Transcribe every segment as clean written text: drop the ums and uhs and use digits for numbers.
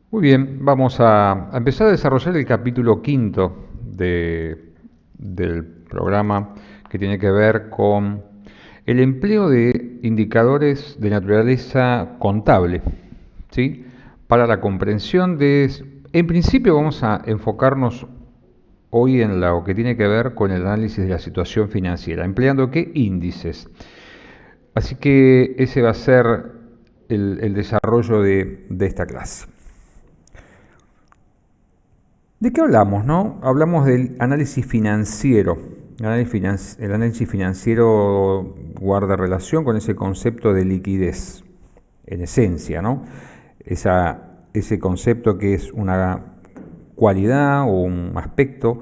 Muy bien, vamos a empezar a desarrollar el capítulo quinto del programa que tiene que ver con el empleo de indicadores de naturaleza contable, ¿sí? Para la comprensión en principio vamos a enfocarnos hoy en lo que tiene que ver con el análisis de la situación financiera, empleando qué índices. Así que ese va a ser el desarrollo de esta clase. ¿De qué hablamos, no? Hablamos del análisis financiero. El análisis financiero guarda relación con ese concepto de liquidez, en esencia, ¿no? Ese concepto que es una cualidad o un aspecto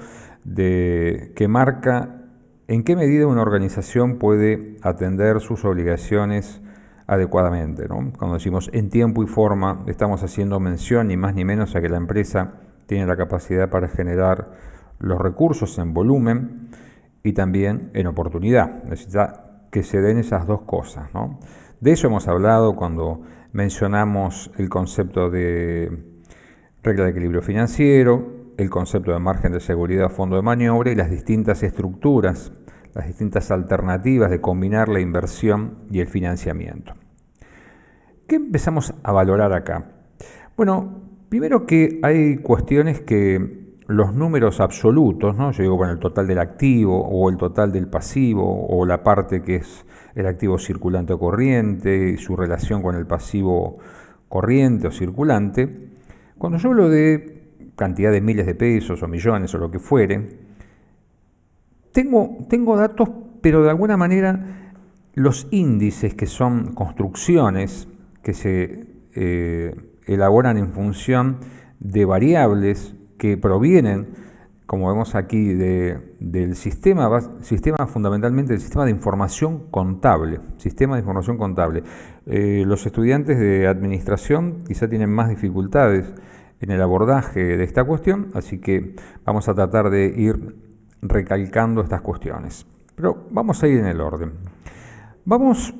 que marca en qué medida una organización puede atender sus obligaciones adecuadamente, ¿no? Cuando decimos en tiempo y forma, estamos haciendo mención ni más ni menos a que la empresa tiene la capacidad para generar los recursos en volumen y también en oportunidad. Necesita que se den esas dos cosas, ¿no? De eso hemos hablado cuando mencionamos el concepto de regla de equilibrio financiero, el concepto de margen de seguridad, fondo de maniobra y las distintas estructuras, las distintas alternativas de combinar la inversión y el financiamiento. ¿Qué empezamos a valorar acá? Bueno, primero que hay cuestiones que los números absolutos, ¿no? Yo digo, bueno, el total del activo o el total del pasivo o la parte que es el activo circulante o corriente y su relación con el pasivo corriente o circulante. Cuando yo hablo de cantidad de miles de pesos o millones o lo que fuere, tengo datos, pero de alguna manera los índices, que son construcciones que se elaboran en función de variables que provienen, como vemos aquí, del sistema fundamentalmente del sistema de información contable. Los estudiantes de administración quizá tienen más dificultades en el abordaje de esta cuestión, así que vamos a tratar de ir recalcando estas cuestiones. Pero vamos a ir en el orden. Vamos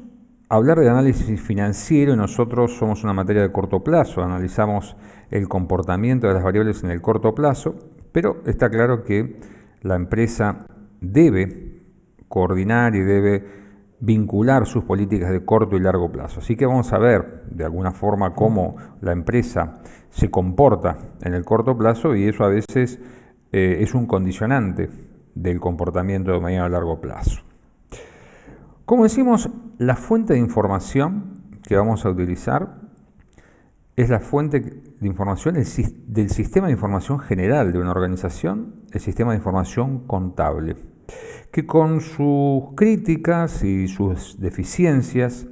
a hablar de análisis financiero y nosotros somos una materia de corto plazo, analizamos el comportamiento de las variables en el corto plazo, pero está claro que la empresa debe coordinar y debe vincular sus políticas de corto y largo plazo. Así que vamos a ver de alguna forma cómo la empresa se comporta en el corto plazo y eso a veces es un condicionante del comportamiento de mediano a largo plazo. Como decimos, la fuente de información que vamos a utilizar es la fuente de información del sistema de información general de una organización, el sistema de información contable, que con sus críticas y sus deficiencias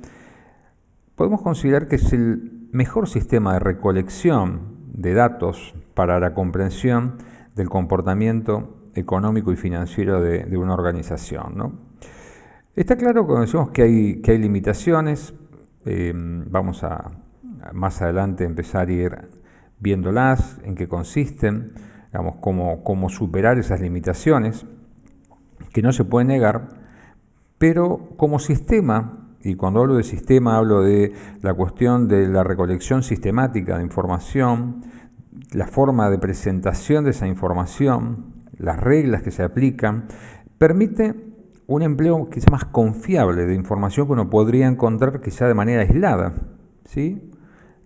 podemos considerar que es el mejor sistema de recolección de datos para la comprensión del comportamiento económico y financiero de una organización, ¿no? Está claro cuando decimos que hay limitaciones, vamos a más adelante empezar a ir viéndolas, en qué consisten, digamos, cómo superar esas limitaciones, que no se puede negar, pero como sistema, y cuando hablo de sistema hablo de la cuestión de la recolección sistemática de información, la forma de presentación de esa información, las reglas que se aplican, permite un empleo quizá más confiable de información que uno podría encontrar quizá de manera aislada, ¿sí?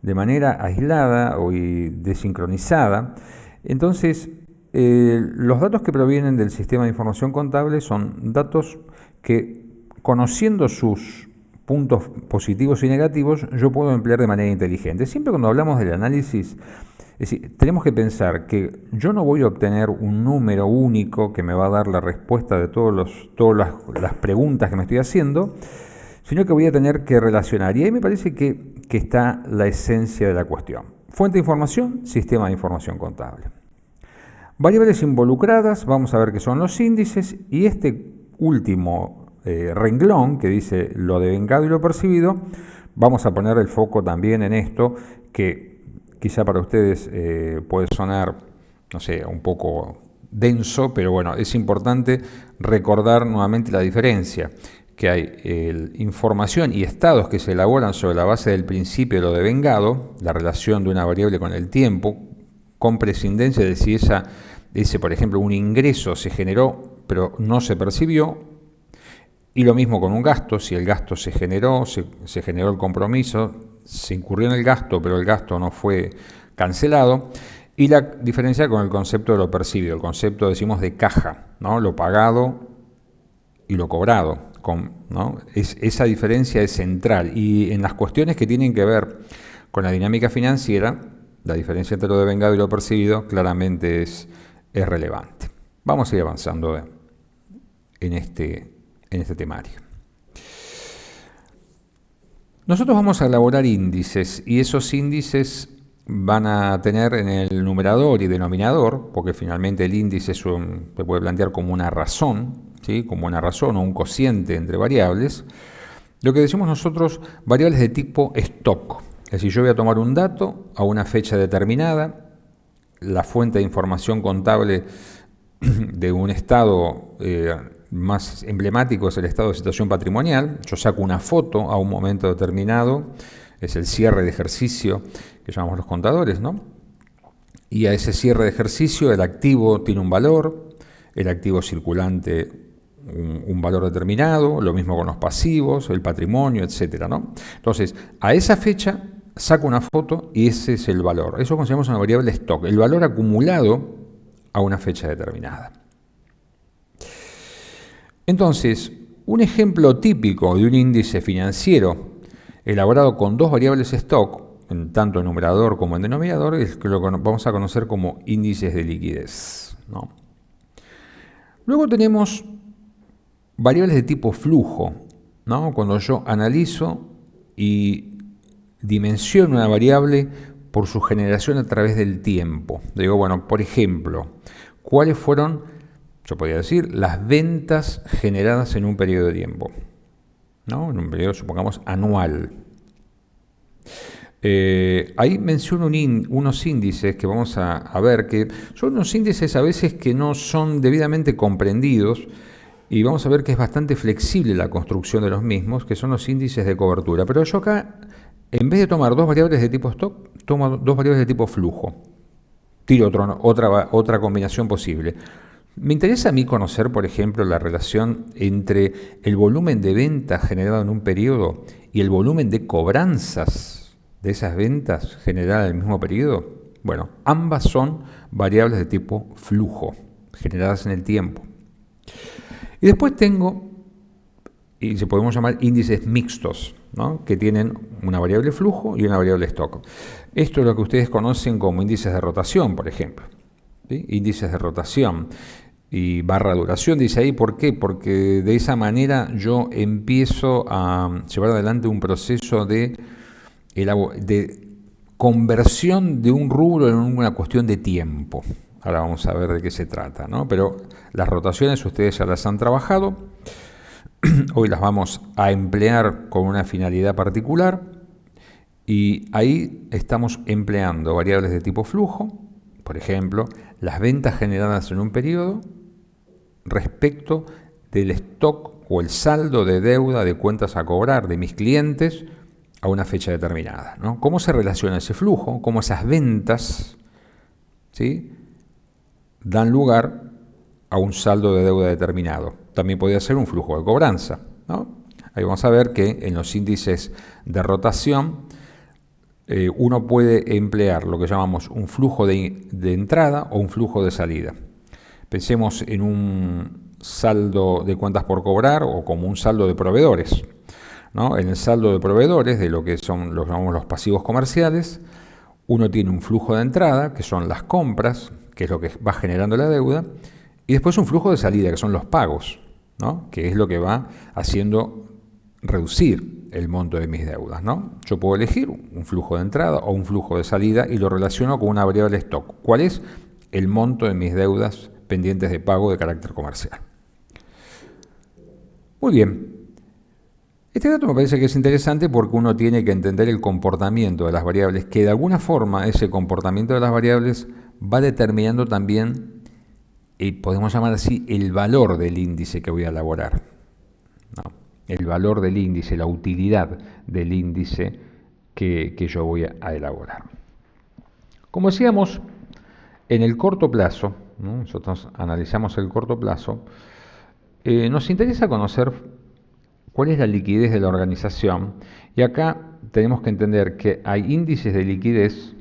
De manera aislada o desincronizada. Entonces, los datos que provienen del sistema de información contable son datos que, conociendo sus puntos positivos y negativos, yo puedo emplear de manera inteligente. Siempre cuando hablamos del análisis, es decir, tenemos que pensar que yo no voy a obtener un número único que me va a dar la respuesta de todas las preguntas que me estoy haciendo, sino que voy a tener que relacionar. Y ahí me parece que está la esencia de la cuestión. Fuente de información, sistema de información contable. Variables involucradas, vamos a ver qué son los índices, y este último renglón que dice lo devengado y lo percibido, vamos a poner el foco también en esto que quizá para ustedes puede sonar, no sé, un poco denso, pero bueno, es importante recordar nuevamente la diferencia. que hay información y estados que se elaboran sobre la base del principio de lo devengado, la relación de una variable con el tiempo, con prescindencia de si ese, por ejemplo, un ingreso se generó pero no se percibió, y lo mismo con un gasto, si el gasto se generó el compromiso, se incurrió en el gasto, pero el gasto no fue cancelado, y la diferencia con el concepto de lo percibido, el concepto, decimos, de caja, ¿no? Lo pagado y lo cobrado, ¿no? Esa diferencia es central, y en las cuestiones que tienen que ver con la dinámica financiera, la diferencia entre lo devengado y lo percibido claramente es relevante. Vamos a ir avanzando en este temario. Nosotros vamos a elaborar índices, y esos índices van a tener en el numerador y denominador, porque finalmente el índice se puede plantear como una razón, ¿sí? Como una razón o un cociente entre variables, lo que decimos nosotros variables de tipo stock. Es decir, yo voy a tomar un dato a una fecha determinada, la fuente de información contable de un estado más emblemático es el estado de situación patrimonial. Yo saco una foto a un momento determinado, es el cierre de ejercicio que llamamos los contadores, ¿no? Y a ese cierre de ejercicio el activo tiene un valor, el activo circulante un valor determinado, lo mismo con los pasivos, el patrimonio, etcétera, ¿no? Entonces, a esa fecha saco una foto y ese es el valor. Eso consideramos una variable stock, el valor acumulado a una fecha determinada. Entonces, un ejemplo típico de un índice financiero elaborado con dos variables stock, tanto en numerador como en denominador, es que lo vamos a conocer como índices de liquidez, ¿no? Luego tenemos variables de tipo flujo, ¿no? Cuando yo analizo y dimensiono una variable por su generación a través del tiempo. Digo, bueno, por ejemplo, ¿cuáles fueron, yo podría decir, las ventas generadas en un periodo de tiempo? ¿No? En un periodo, supongamos, anual. Ahí menciono unos índices que vamos a ver, que son unos índices a veces que no son debidamente comprendidos, y vamos a ver que es bastante flexible la construcción de los mismos, que son los índices de cobertura. Pero yo acá, en vez de tomar dos variables de tipo stock, tomo dos variables de tipo flujo. Tiro otra combinación posible. Me interesa a mí conocer, por ejemplo, la relación entre el volumen de ventas generado en un periodo y el volumen de cobranzas de esas ventas generadas en el mismo periodo. Bueno, ambas son variables de tipo flujo, generadas en el tiempo. Y después tengo, y se podemos llamar índices mixtos, ¿no? Que tienen una variable flujo y una variable stock. Esto es lo que ustedes conocen como índices de rotación, por ejemplo, ¿sí? Índices de rotación y barra duración, dice ahí, ¿por qué? Porque de esa manera yo empiezo a llevar adelante un proceso de conversión de un rubro en una cuestión de tiempo. Ahora vamos a ver de qué se trata, ¿no? Pero las rotaciones ustedes ya las han trabajado. Hoy las vamos a emplear con una finalidad particular. Y ahí estamos empleando variables de tipo flujo, por ejemplo, las ventas generadas en un periodo respecto del stock o el saldo de deuda de cuentas a cobrar de mis clientes a una fecha determinada, ¿no? ¿Cómo se relaciona ese flujo? ¿Cómo esas ventas, ¿sí?, dan lugar a un saldo de deuda determinado? También podría ser un flujo de cobranza, ¿no? Ahí vamos a ver que en los índices de rotación uno puede emplear lo que llamamos un flujo de entrada o un flujo de salida. Pensemos en un saldo de cuentas por cobrar o como un saldo de proveedores, ¿no? En el saldo de proveedores de lo que llamamos los pasivos comerciales, uno tiene un flujo de entrada, que son las compras, que es lo que va generando la deuda, y después un flujo de salida, que son los pagos, ¿no? Que es lo que va haciendo reducir el monto de mis deudas, ¿no? Yo puedo elegir un flujo de entrada o un flujo de salida y lo relaciono con una variable stock. ¿Cuál es? El monto de mis deudas pendientes de pago de carácter comercial. Muy bien. Este dato me parece que es interesante porque uno tiene que entender el comportamiento de las variables, que de alguna forma ese comportamiento de las variables va determinando también, podemos llamar así, el valor del índice que voy a elaborar, ¿no? el valor del índice, la utilidad del índice que yo voy a elaborar. Como decíamos, en el corto plazo, ¿no? Nosotros analizamos el corto plazo, nos interesa conocer cuál es la liquidez de la organización, y acá tenemos que entender que hay índices de liquidez,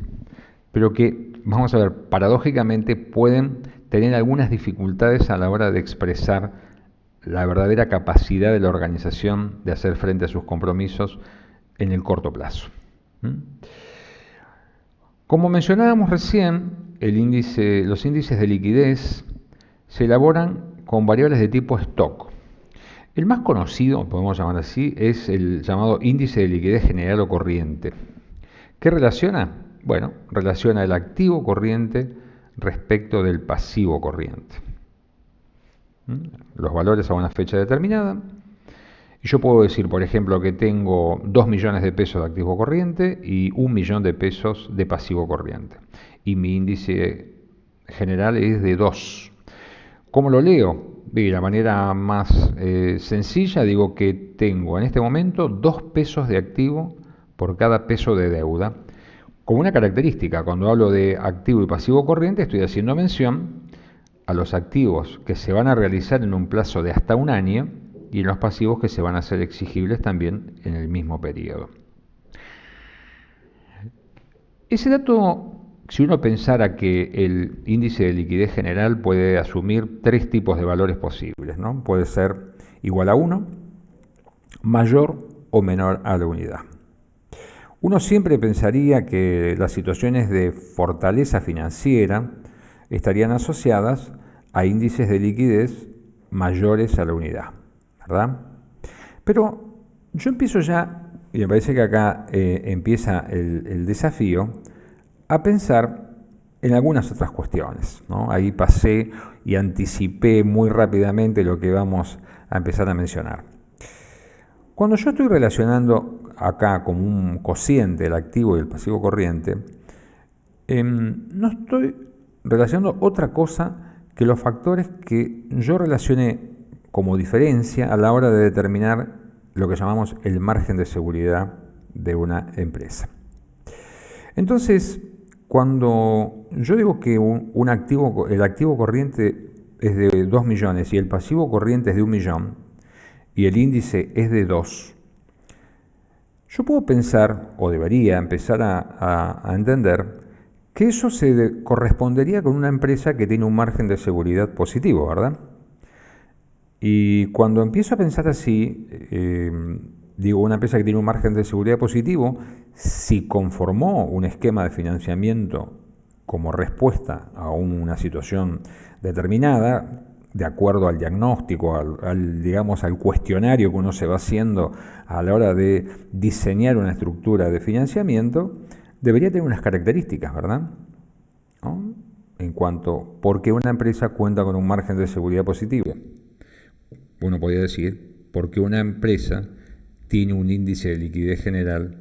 pero que, vamos a ver, paradójicamente pueden tener algunas dificultades a la hora de expresar la verdadera capacidad de la organización de hacer frente a sus compromisos en el corto plazo. Como mencionábamos recién, los índices de liquidez se elaboran con variables de tipo stock. El más conocido, podemos llamar así, es el llamado índice de liquidez general o corriente. ¿Qué relaciona? Bueno, relaciona el activo corriente respecto del pasivo corriente. Los valores a una fecha determinada. Y yo puedo decir, por ejemplo, que tengo 2 millones de pesos de activo corriente y 1 millón de pesos de pasivo corriente. Y mi índice general es de 2. ¿Cómo lo leo? De la manera más sencilla, digo que tengo en este momento 2 pesos de activo por cada peso de deuda. Como una característica, cuando hablo de activo y pasivo corriente, estoy haciendo mención a los activos que se van a realizar en un plazo de hasta un año y en los pasivos que se van a hacer exigibles también en el mismo periodo. Ese dato, si uno pensara que el índice de liquidez general puede asumir 3 tipos de valores posibles, ¿no? Puede ser igual a 1, mayor o menor a la unidad. Uno siempre pensaría que las situaciones de fortaleza financiera estarían asociadas a índices de liquidez mayores a la unidad, ¿verdad? Pero yo empiezo ya, y me parece que acá empieza el desafío, a pensar en algunas otras cuestiones, ¿no? Ahí pasé y anticipé muy rápidamente lo que vamos a empezar a mencionar. Cuando yo estoy relacionando acá como un cociente el activo y el pasivo corriente, no estoy relacionando otra cosa que los factores que yo relacioné como diferencia a la hora de determinar lo que llamamos el margen de seguridad de una empresa. Entonces, cuando yo digo que el activo corriente es de 2 millones y el pasivo corriente es de 1 millón y el índice es de 2, yo puedo pensar, o debería empezar a entender, que eso se correspondería con una empresa que tiene un margen de seguridad positivo, ¿verdad? Y cuando empiezo a pensar así, digo, una empresa que tiene un margen de seguridad positivo, si conformó un esquema de financiamiento como respuesta a una situación determinada, de acuerdo al diagnóstico, al cuestionario que uno se va haciendo a la hora de diseñar una estructura de financiamiento, debería tener unas características, ¿verdad? ¿No? En cuanto, ¿por qué una empresa cuenta con un margen de seguridad positivo? Uno podría decir, porque una empresa tiene un índice de liquidez general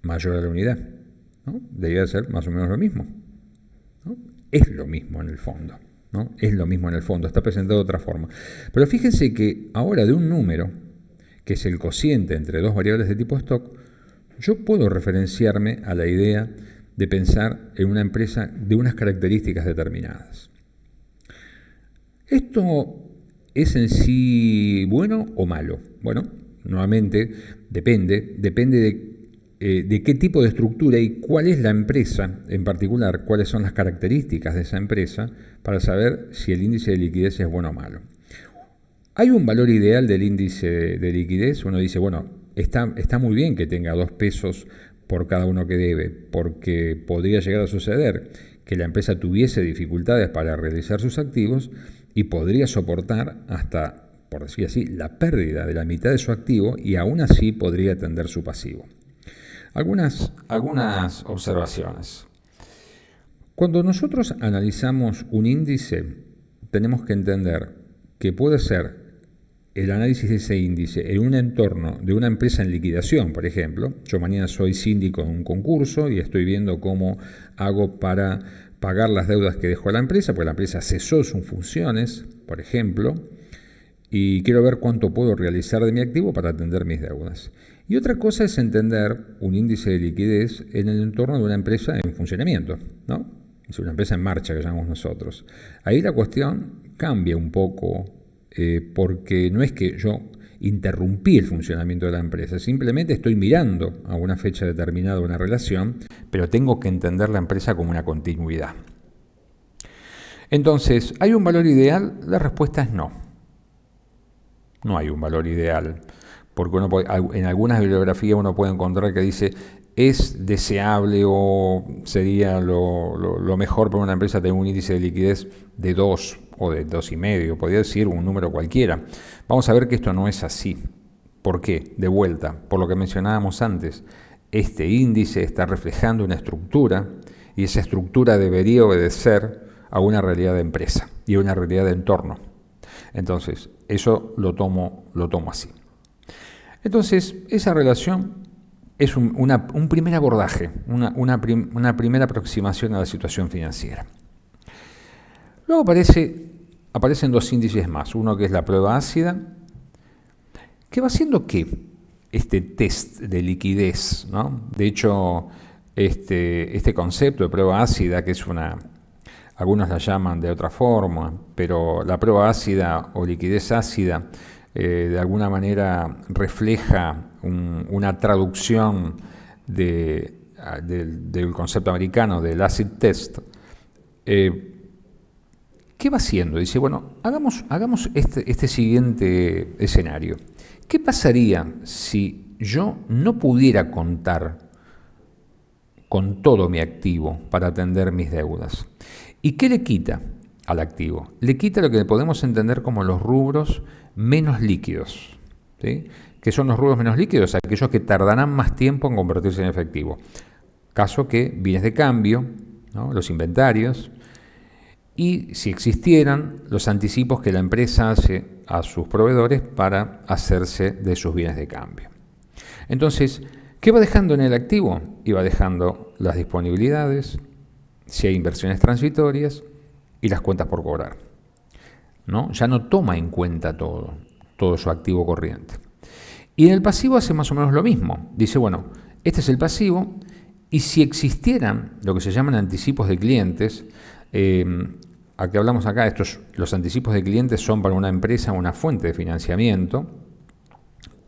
mayor a la unidad, ¿no? Debería ser más o menos lo mismo, ¿no? Es lo mismo en el fondo, ¿no? Es lo mismo en el fondo, está presentado de otra forma. Pero fíjense que ahora de un número, que es el cociente entre dos variables de tipo stock, yo puedo referenciarme a la idea de pensar en una empresa de unas características determinadas. ¿Esto es en sí bueno o malo? Bueno, nuevamente depende de qué tipo de estructura y cuál es la empresa en particular, cuáles son las características de esa empresa para saber si el índice de liquidez es bueno o malo. Hay un valor ideal del índice de liquidez. Uno dice, bueno, está muy bien que tenga 2 pesos por cada uno que debe, porque podría llegar a suceder que la empresa tuviese dificultades para realizar sus activos y podría soportar hasta, por decir así, la pérdida de la mitad de su activo y aún así podría atender su pasivo. Algunas observaciones. Cuando nosotros analizamos un índice, tenemos que entender que puede ser el análisis de ese índice en un entorno de una empresa en liquidación, por ejemplo. Yo mañana soy síndico en un concurso y estoy viendo cómo hago para pagar las deudas que dejó la empresa, porque la empresa cesó sus funciones, por ejemplo, y quiero ver cuánto puedo realizar de mi activo para atender mis deudas. Y otra cosa es entender un índice de liquidez en el entorno de una empresa en funcionamiento, ¿no? Es una empresa en marcha que llamamos nosotros. Ahí la cuestión cambia un poco porque no es que yo interrumpí el funcionamiento de la empresa, simplemente estoy mirando a una fecha determinada una relación, pero tengo que entender la empresa como una continuidad. Entonces, ¿hay un valor ideal? La respuesta es no. No hay un valor ideal, porque en algunas bibliografías uno puede encontrar que dice es deseable o sería lo mejor para una empresa tener un índice de liquidez de 2 o de 2,5, podría decir un número cualquiera. Vamos a ver que esto no es así. ¿Por qué? De vuelta, por lo que mencionábamos antes, este índice está reflejando una estructura y esa estructura debería obedecer a una realidad de empresa y a una realidad de entorno. Entonces, eso lo tomo así. Entonces, esa relación es un primer abordaje, una primera aproximación a la situación financiera. Luego aparecen dos índices más, uno que es la prueba ácida, que va haciendo que este test de liquidez, ¿no? De hecho, este concepto de prueba ácida, que es algunos la llaman de otra forma, pero la prueba ácida o liquidez ácida de alguna manera refleja una traducción del concepto americano del acid test. ¿Qué va haciendo? Dice, bueno, hagamos este siguiente escenario. ¿Qué pasaría si yo no pudiera contar con todo mi activo para atender mis deudas? ¿Y qué le quita al activo? Le quita lo que podemos entender como los rubros menos líquidos, ¿sí? ¿Qué son los rubros menos líquidos? Aquellos que tardarán más tiempo en convertirse en efectivo. Caso que bienes de cambio, ¿no? Los inventarios, y si existieran, los anticipos que la empresa hace a sus proveedores para hacerse de sus bienes de cambio. Entonces, ¿qué va dejando en el activo? Y va dejando las disponibilidades, si hay inversiones transitorias y las cuentas por cobrar, ¿no? Ya no toma en cuenta todo su activo corriente. Y en el pasivo hace más o menos lo mismo. Dice, bueno, este es el pasivo y si existieran lo que se llaman anticipos de clientes, a que hablamos acá, los anticipos de clientes son para una empresa una fuente de financiamiento,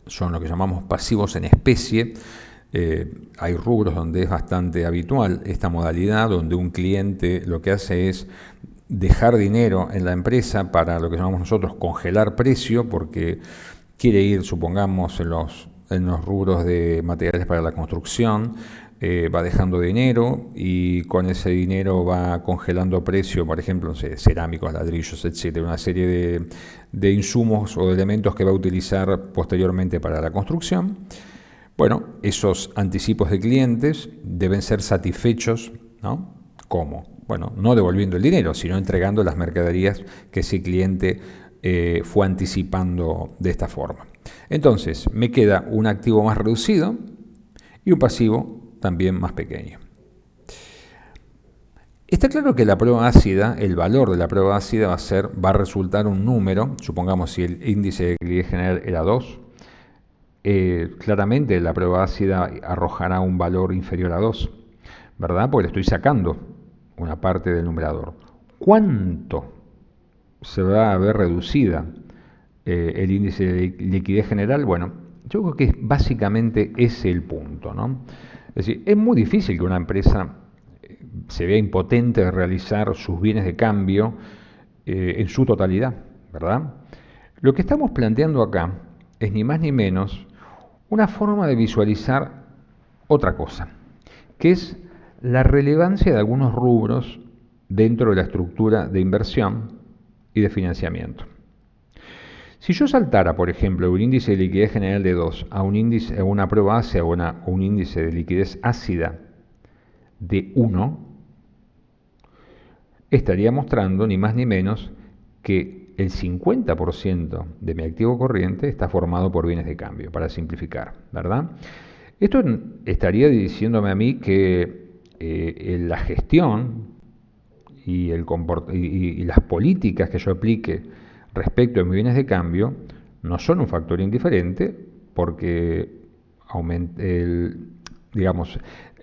son lo que llamamos pasivos en especie. Hay rubros donde es bastante habitual esta modalidad, donde un cliente lo que hace es dejar dinero en la empresa para lo que llamamos nosotros congelar precio, porque quiere ir, supongamos, en los rubros de materiales para la construcción, va dejando dinero y con ese dinero va congelando precio, por ejemplo, no sé, cerámicos, ladrillos, etcétera, una serie de insumos o de elementos que va a utilizar posteriormente para la construcción. Bueno, esos anticipos de clientes deben ser satisfechos, ¿no? ¿Cómo? Bueno, no devolviendo el dinero, sino entregando las mercaderías que ese cliente fue anticipando de esta forma. Entonces, me queda un activo más reducido y un pasivo también más pequeño. Está claro que la prueba ácida, el valor de la prueba ácida va a resultar un número, supongamos si el índice de liquidez general era 2, claramente la prueba ácida arrojará un valor inferior a 2, ¿verdad? Porque le estoy sacando una parte del numerador. ¿Cuánto se va a ver reducida el índice de liquidez general? Bueno, yo creo que básicamente ese es el punto, ¿no? Es decir, es muy difícil que una empresa se vea impotente de realizar sus bienes de cambio en su totalidad, ¿verdad? Lo que estamos planteando acá es ni más ni menos una forma de visualizar otra cosa, que es la relevancia de algunos rubros dentro de la estructura de inversión y de financiamiento. Si yo saltara, por ejemplo, de un índice de liquidez general de 2 a una prueba ácida o un índice de liquidez ácida de 1, estaría mostrando ni más ni menos que el 50% de mi activo corriente está formado por bienes de cambio, para simplificar, ¿verdad? Esto estaría diciéndome a mí que la gestión y las políticas que yo aplique respecto a mis bienes de cambio no son un factor indiferente, porque digamos,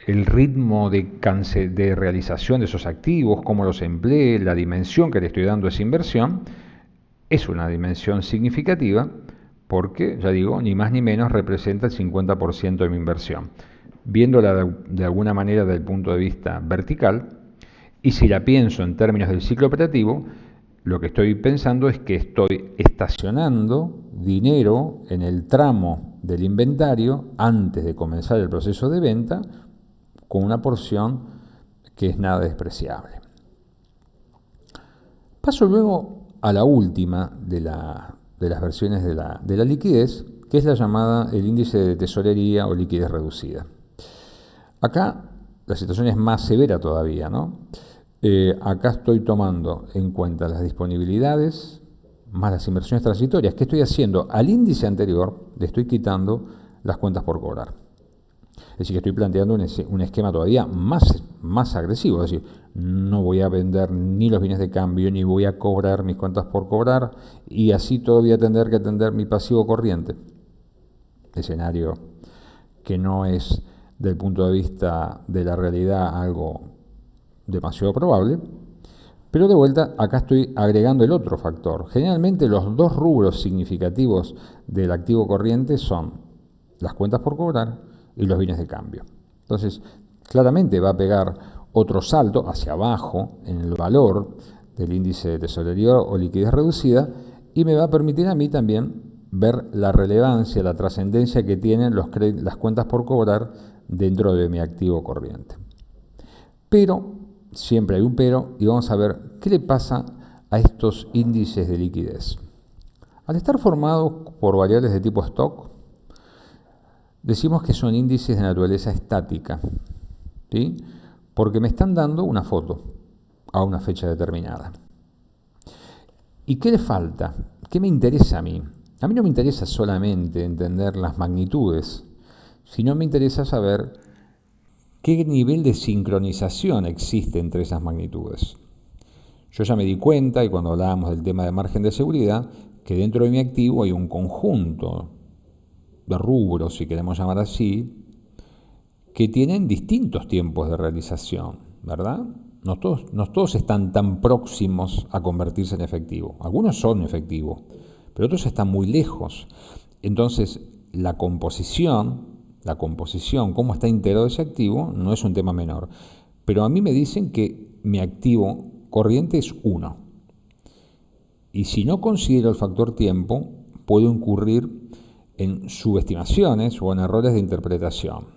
el ritmo de realización de esos activos, cómo los empleé, la dimensión que le estoy dando a esa inversión, es una dimensión significativa porque, ya digo, ni más ni menos representa el 50% de mi inversión. Viéndola de alguna manera desde el punto de vista vertical, y si la pienso en términos del ciclo operativo, lo que estoy pensando es que estoy estacionando dinero en el tramo del inventario antes de comenzar el proceso de venta con una porción que es nada despreciable. Paso luego a la última de las versiones de la liquidez, que es la llamada el índice de tesorería o liquidez reducida. Acá la situación es más severa todavía, ¿no? Acá estoy tomando en cuenta las disponibilidades más las inversiones transitorias. ¿Qué estoy haciendo? Al índice anterior le estoy quitando las cuentas por cobrar. Es decir, que estoy planteando un esquema todavía más agresivo. Es decir, no voy a vender ni los bienes de cambio, ni voy a cobrar mis cuentas por cobrar, y así todavía tendré que atender mi pasivo corriente. Escenario que no es, desde el punto de vista de la realidad, algo demasiado probable. Pero de vuelta, acá estoy agregando el otro factor. Generalmente los dos rubros significativos del activo corriente son las cuentas por cobrar y los bienes de cambio. Entonces, claramente va a pegar otro salto hacia abajo en el valor del índice de tesorería o liquidez reducida, y me va a permitir a mí también ver la relevancia, la trascendencia que tienen las cuentas por cobrar dentro de mi activo corriente. Pero siempre hay un pero, y vamos a ver qué le pasa a estos índices de liquidez. Al estar formados por variables de tipo stock, decimos que son índices de naturaleza estática, ¿sí? Porque me están dando una foto a una fecha determinada. ¿Y qué le falta? ¿Qué me interesa a mí? A mí no me interesa solamente entender las magnitudes, sino me interesa saber qué nivel de sincronización existe entre esas magnitudes. Yo ya me di cuenta, y cuando hablábamos del tema de margen de seguridad, que dentro de mi activo hay un conjunto de rubros, si queremos llamar así, que tienen distintos tiempos de realización, ¿verdad? No todos están tan próximos a convertirse en efectivo. Algunos son efectivos, pero otros están muy lejos. Entonces, la composición, cómo está integrado ese activo, no es un tema menor. Pero a mí me dicen que mi activo corriente es 1. Y si no considero el factor tiempo, puedo incurrir en subestimaciones o en errores de interpretación.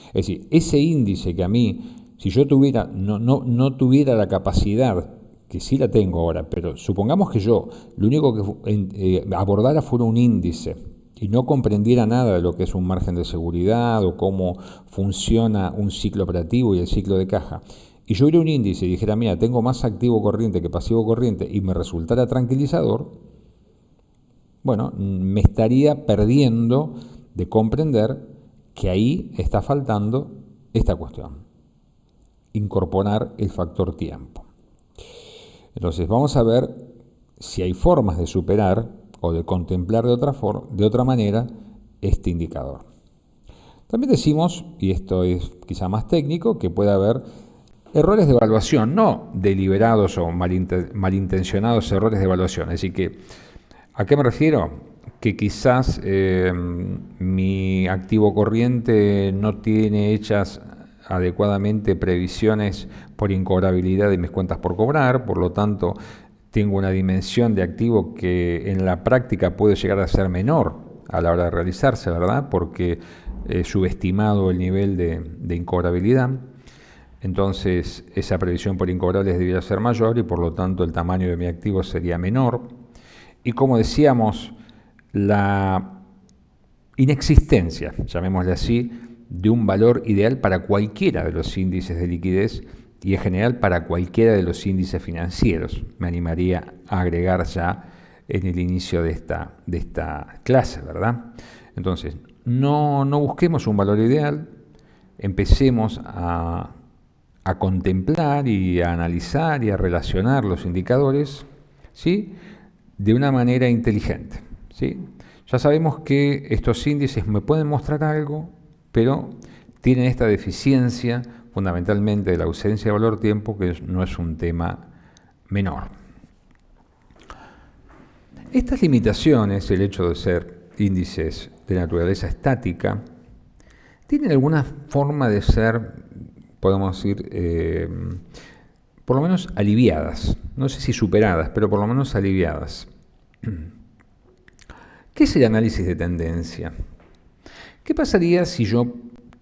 Es decir, ese índice que a mí, si yo no tuviera la capacidad, que sí la tengo ahora, pero supongamos que yo lo único que abordara fuera un índice y no comprendiera nada de lo que es un margen de seguridad o cómo funciona un ciclo operativo y el ciclo de caja, y yo viera un índice y dijera, mira, tengo más activo corriente que pasivo corriente, y me resultara tranquilizador, bueno, me estaría perdiendo de comprender que ahí está faltando esta cuestión, incorporar el factor tiempo. Entonces vamos a ver si hay formas de superar o de contemplar de otra manera este indicador. También decimos, y esto es quizá más técnico, que puede haber errores de evaluación, no deliberados o malintencionados errores de evaluación. Es decir, que, ¿a qué me refiero? Que quizás mi activo corriente no tiene hechas adecuadamente previsiones por incobrabilidad de mis cuentas por cobrar, por lo tanto tengo una dimensión de activo que en la práctica puede llegar a ser menor a la hora de realizarse, ¿verdad? Porque he subestimado el nivel de incobrabilidad. Entonces esa previsión por incobrables debería ser mayor y por lo tanto el tamaño de mi activo sería menor. Y como decíamos, la inexistencia, llamémosle así, de un valor ideal para cualquiera de los índices de liquidez y en general para cualquiera de los índices financieros. Me animaría a agregar ya en el inicio de esta clase, ¿verdad? Entonces, no busquemos un valor ideal, empecemos a contemplar y a analizar y a relacionar los indicadores, ¿sí? de una manera inteligente, ¿sí? Ya sabemos que estos índices me pueden mostrar algo, pero tienen esta deficiencia fundamentalmente de la ausencia de valor-tiempo, que no es un tema menor. Estas limitaciones, el hecho de ser índices de naturaleza estática, tienen alguna forma de ser, podemos decir, por lo menos aliviadas. No sé si superadas, pero por lo menos aliviadas. ¿Qué es el análisis de tendencia? ¿Qué pasaría si yo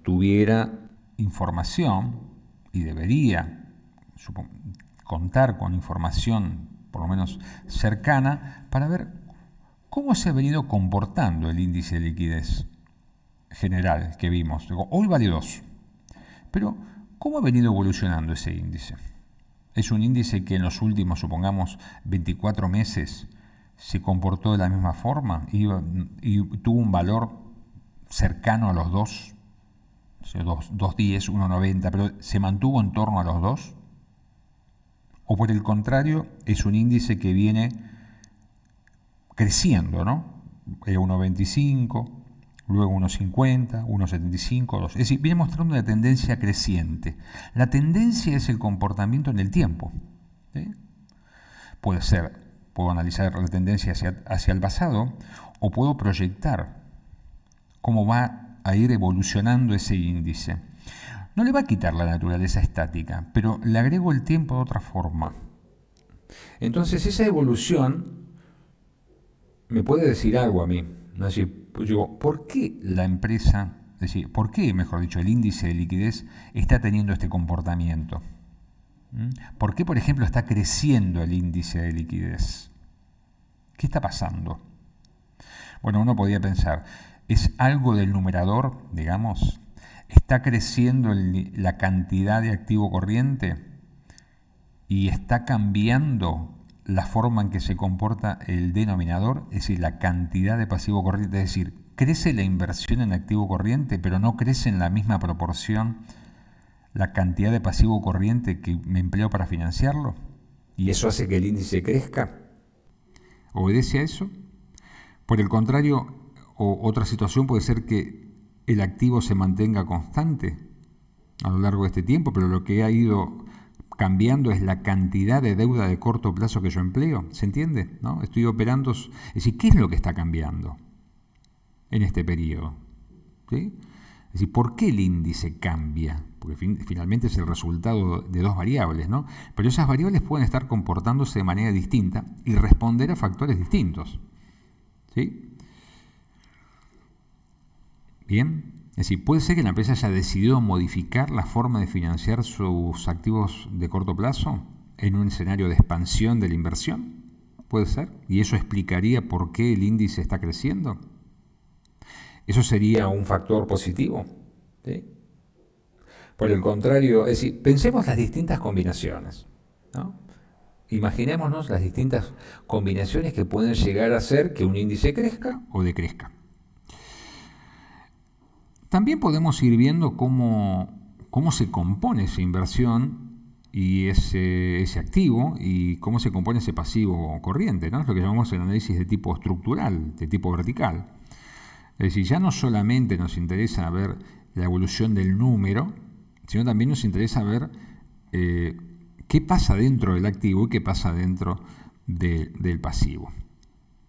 tuviera información, y debería contar con información por lo menos cercana, para ver cómo se ha venido comportando el índice de liquidez general que vimos? Hoy vale 2, pero ¿cómo ha venido evolucionando ese índice? ¿Es un índice que en los últimos, supongamos, 24 meses se comportó de la misma forma y tuvo un valor cercano a los 2, 2.10, 1.90, pero se mantuvo en torno a los 2? ¿O por el contrario, es un índice que viene creciendo, ¿no? 1.25, luego 1.50, 1.75, 2. Es decir, viene mostrando una tendencia creciente. La tendencia es el comportamiento en el tiempo, ¿sí? Puedo analizar la tendencia hacia el pasado, o puedo proyectar cómo va a ir evolucionando ese índice. No le va a quitar la naturaleza estática, pero le agrego el tiempo de otra forma. Entonces esa evolución me puede decir algo a mí. Es decir, digo, ¿por qué la empresa, es decir, por qué, mejor dicho, el índice de liquidez está teniendo este comportamiento? ¿Por qué, por ejemplo, está creciendo el índice de liquidez? ¿Qué está pasando? Bueno, uno podría pensar, ¿es algo del numerador, digamos? ¿Está creciendo la cantidad de activo corriente y está cambiando la forma en que se comporta el denominador, es decir, la cantidad de pasivo corriente? Es decir, crece la inversión en activo corriente, pero no crece en la misma proporción la cantidad de pasivo corriente que me empleo para financiarlo, y eso hace que el índice crezca. ¿Obedece a eso? Por el contrario, otra situación puede ser que el activo se mantenga constante a lo largo de este tiempo, pero lo que ha ido cambiando es la cantidad de deuda de corto plazo que yo empleo. ¿Se entiende? ¿No? Estoy operando, es decir, ¿qué es lo que está cambiando en este periodo? ¿Sí? Es decir, ¿por qué el índice cambia? Porque finalmente es el resultado de 2 variables, ¿no? Pero esas variables pueden estar comportándose de manera distinta y responder a factores distintos. ¿Sí? Bien, es decir, puede ser que la empresa haya decidido modificar la forma de financiar sus activos de corto plazo en un escenario de expansión de la inversión. Puede ser, y eso explicaría por qué el índice está creciendo. ¿Eso sería un factor positivo? ¿Sí? Por el contrario, es decir, pensemos las distintas combinaciones, ¿no? Imaginémonos las distintas combinaciones que pueden llegar a hacer que un índice crezca o decrezca. También podemos ir viendo cómo se compone esa inversión y ese activo, y cómo se compone ese pasivo corriente, ¿no? Es lo que llamamos el análisis de tipo estructural, de tipo vertical. Es decir, ya no solamente nos interesa ver la evolución del número, sino también nos interesa ver qué pasa dentro del activo y qué pasa dentro del pasivo,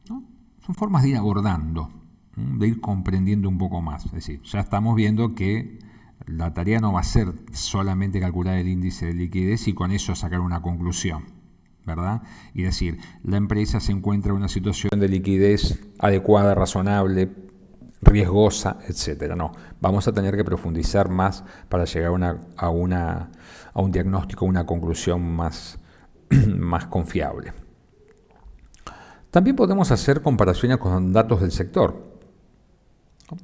¿no? Son formas de ir abordando, de ir comprendiendo un poco más. Es decir, ya estamos viendo que la tarea no va a ser solamente calcular el índice de liquidez y con eso sacar una conclusión, ¿verdad? Y decir, la empresa se encuentra en una situación de liquidez adecuada, razonable, riesgosa, etcétera. No, vamos a tener que profundizar más para llegar a un diagnóstico, una conclusión más confiable. También podemos hacer comparaciones con datos del sector, ¿no?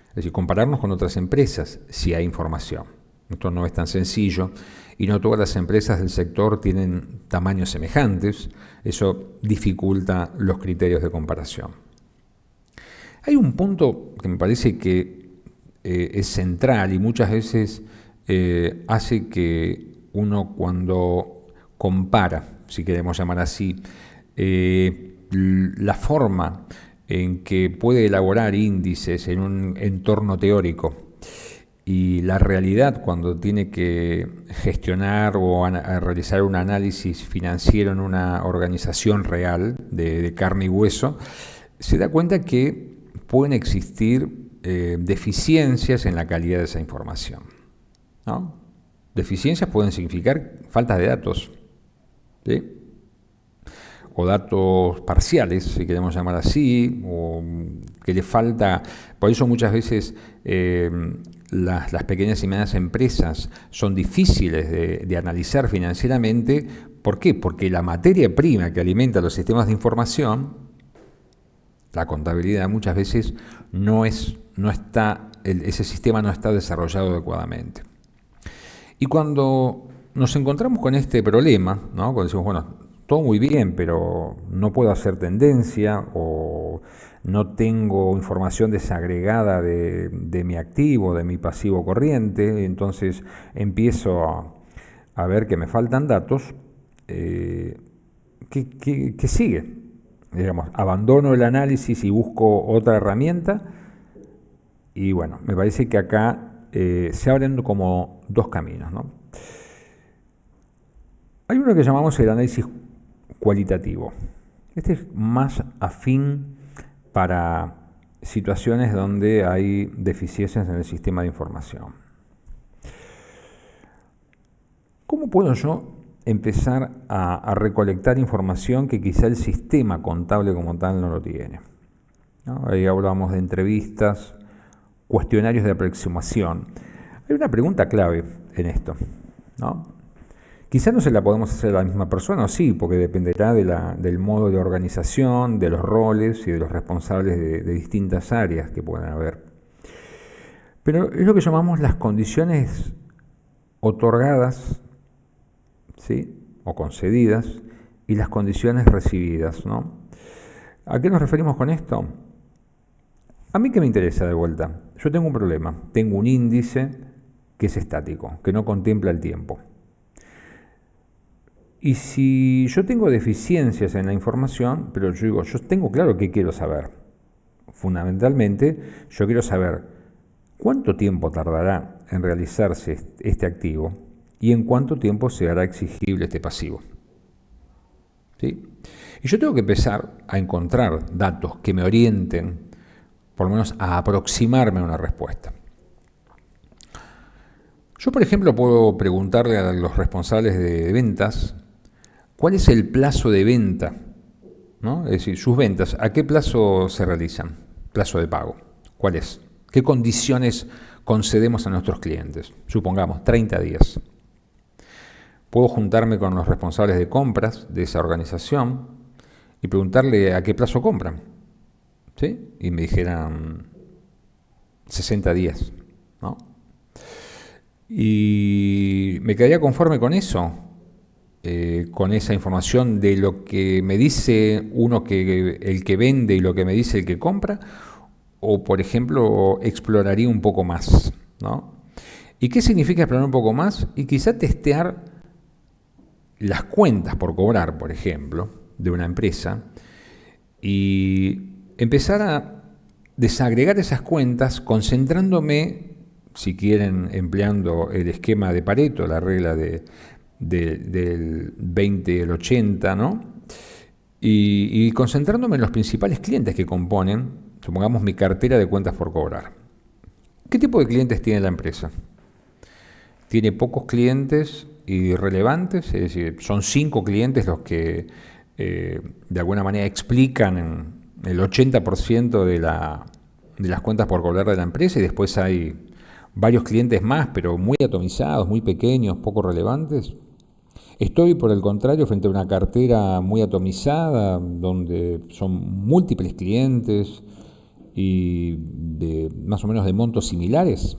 Es decir, compararnos con otras empresas si hay información. Esto no es tan sencillo y no todas las empresas del sector tienen tamaños semejantes. Eso dificulta los criterios de comparación. Hay un punto que me parece que es central y muchas veces hace que uno, cuando compara, si queremos llamar así, la forma en que puede elaborar índices en un entorno teórico y la realidad cuando tiene que gestionar o realizar un análisis financiero en una organización real de carne y hueso, se da cuenta que pueden existir deficiencias en la calidad de esa información, ¿no? Deficiencias pueden significar falta de datos, ¿sí? O datos parciales, si queremos llamar así, o que le falta. Por eso muchas veces las pequeñas y medianas empresas son difíciles de analizar financieramente. ¿Por qué? Porque la materia prima que alimenta los sistemas de información, la contabilidad, muchas veces ese sistema no está desarrollado adecuadamente. Y cuando nos encontramos con este problema, ¿no? Cuando decimos, bueno, todo muy bien, pero no puedo hacer tendencia o no tengo información desagregada de mi activo, de mi pasivo corriente, entonces empiezo a ver que me faltan datos, ¿qué sigue? Digamos, abandono el análisis y busco otra herramienta, y bueno, me parece que acá se abren como dos caminos, ¿no? Hay uno que llamamos el análisis cualitativo. Este es más afín para situaciones donde hay deficiencias en el sistema de información. ¿Cómo puedo yo empezar a recolectar información que quizá el sistema contable como tal no lo tiene? ¿No? Ahí hablamos de entrevistas, cuestionarios de aproximación. Hay una pregunta clave en esto, ¿no? Quizá no se la podemos hacer a la misma persona, o sí, porque dependerá del modo de organización, de los roles y de los responsables de distintas áreas que puedan haber. Pero es lo que llamamos las condiciones otorgadas, ¿sí?, o concedidas, y las condiciones recibidas, ¿no? ¿A qué nos referimos con esto? A mí, ¿qué me interesa de vuelta? Yo tengo un problema, tengo un índice que es estático, que no contempla el tiempo. Y si yo tengo deficiencias en la información, pero yo digo, yo tengo claro qué quiero saber. Fundamentalmente, yo quiero saber cuánto tiempo tardará en realizarse este activo y en cuánto tiempo se hará exigible este pasivo. ¿Sí? Y yo tengo que empezar a encontrar datos que me orienten, por lo menos a aproximarme a una respuesta. Yo, por ejemplo, puedo preguntarle a los responsables de ventas cuál es el plazo de venta, ¿no? Es decir, sus ventas, ¿a qué plazo se realizan? Plazo de pago. ¿Cuál es? ¿Qué condiciones concedemos a nuestros clientes? Supongamos 30 días. Puedo juntarme con los responsables de compras de esa organización y preguntarle a qué plazo compran, ¿sí? Y me dijeran 60 días, ¿no? Y me quedaría conforme con eso, con esa información de lo que me dice el que vende y lo que me dice el que compra, o por ejemplo exploraría un poco más, ¿no? ¿Y qué significa explorar un poco más? Y quizá testear las cuentas por cobrar, por ejemplo, de una empresa, y empezar a desagregar esas cuentas concentrándome, si quieren, empleando el esquema de Pareto, la regla del 20 al 80, ¿no? Y concentrándome en los principales clientes que componen, supongamos, mi cartera de cuentas por cobrar. ¿Qué tipo de clientes tiene la empresa? Tiene pocos clientes y relevantes, es decir, son 5 clientes los que de alguna manera explican el 80% de las cuentas por cobrar de la empresa, y después hay varios clientes más, pero muy atomizados, muy pequeños, poco relevantes. Estoy, por el contrario, frente a una cartera muy atomizada, donde son múltiples clientes y más o menos de montos similares.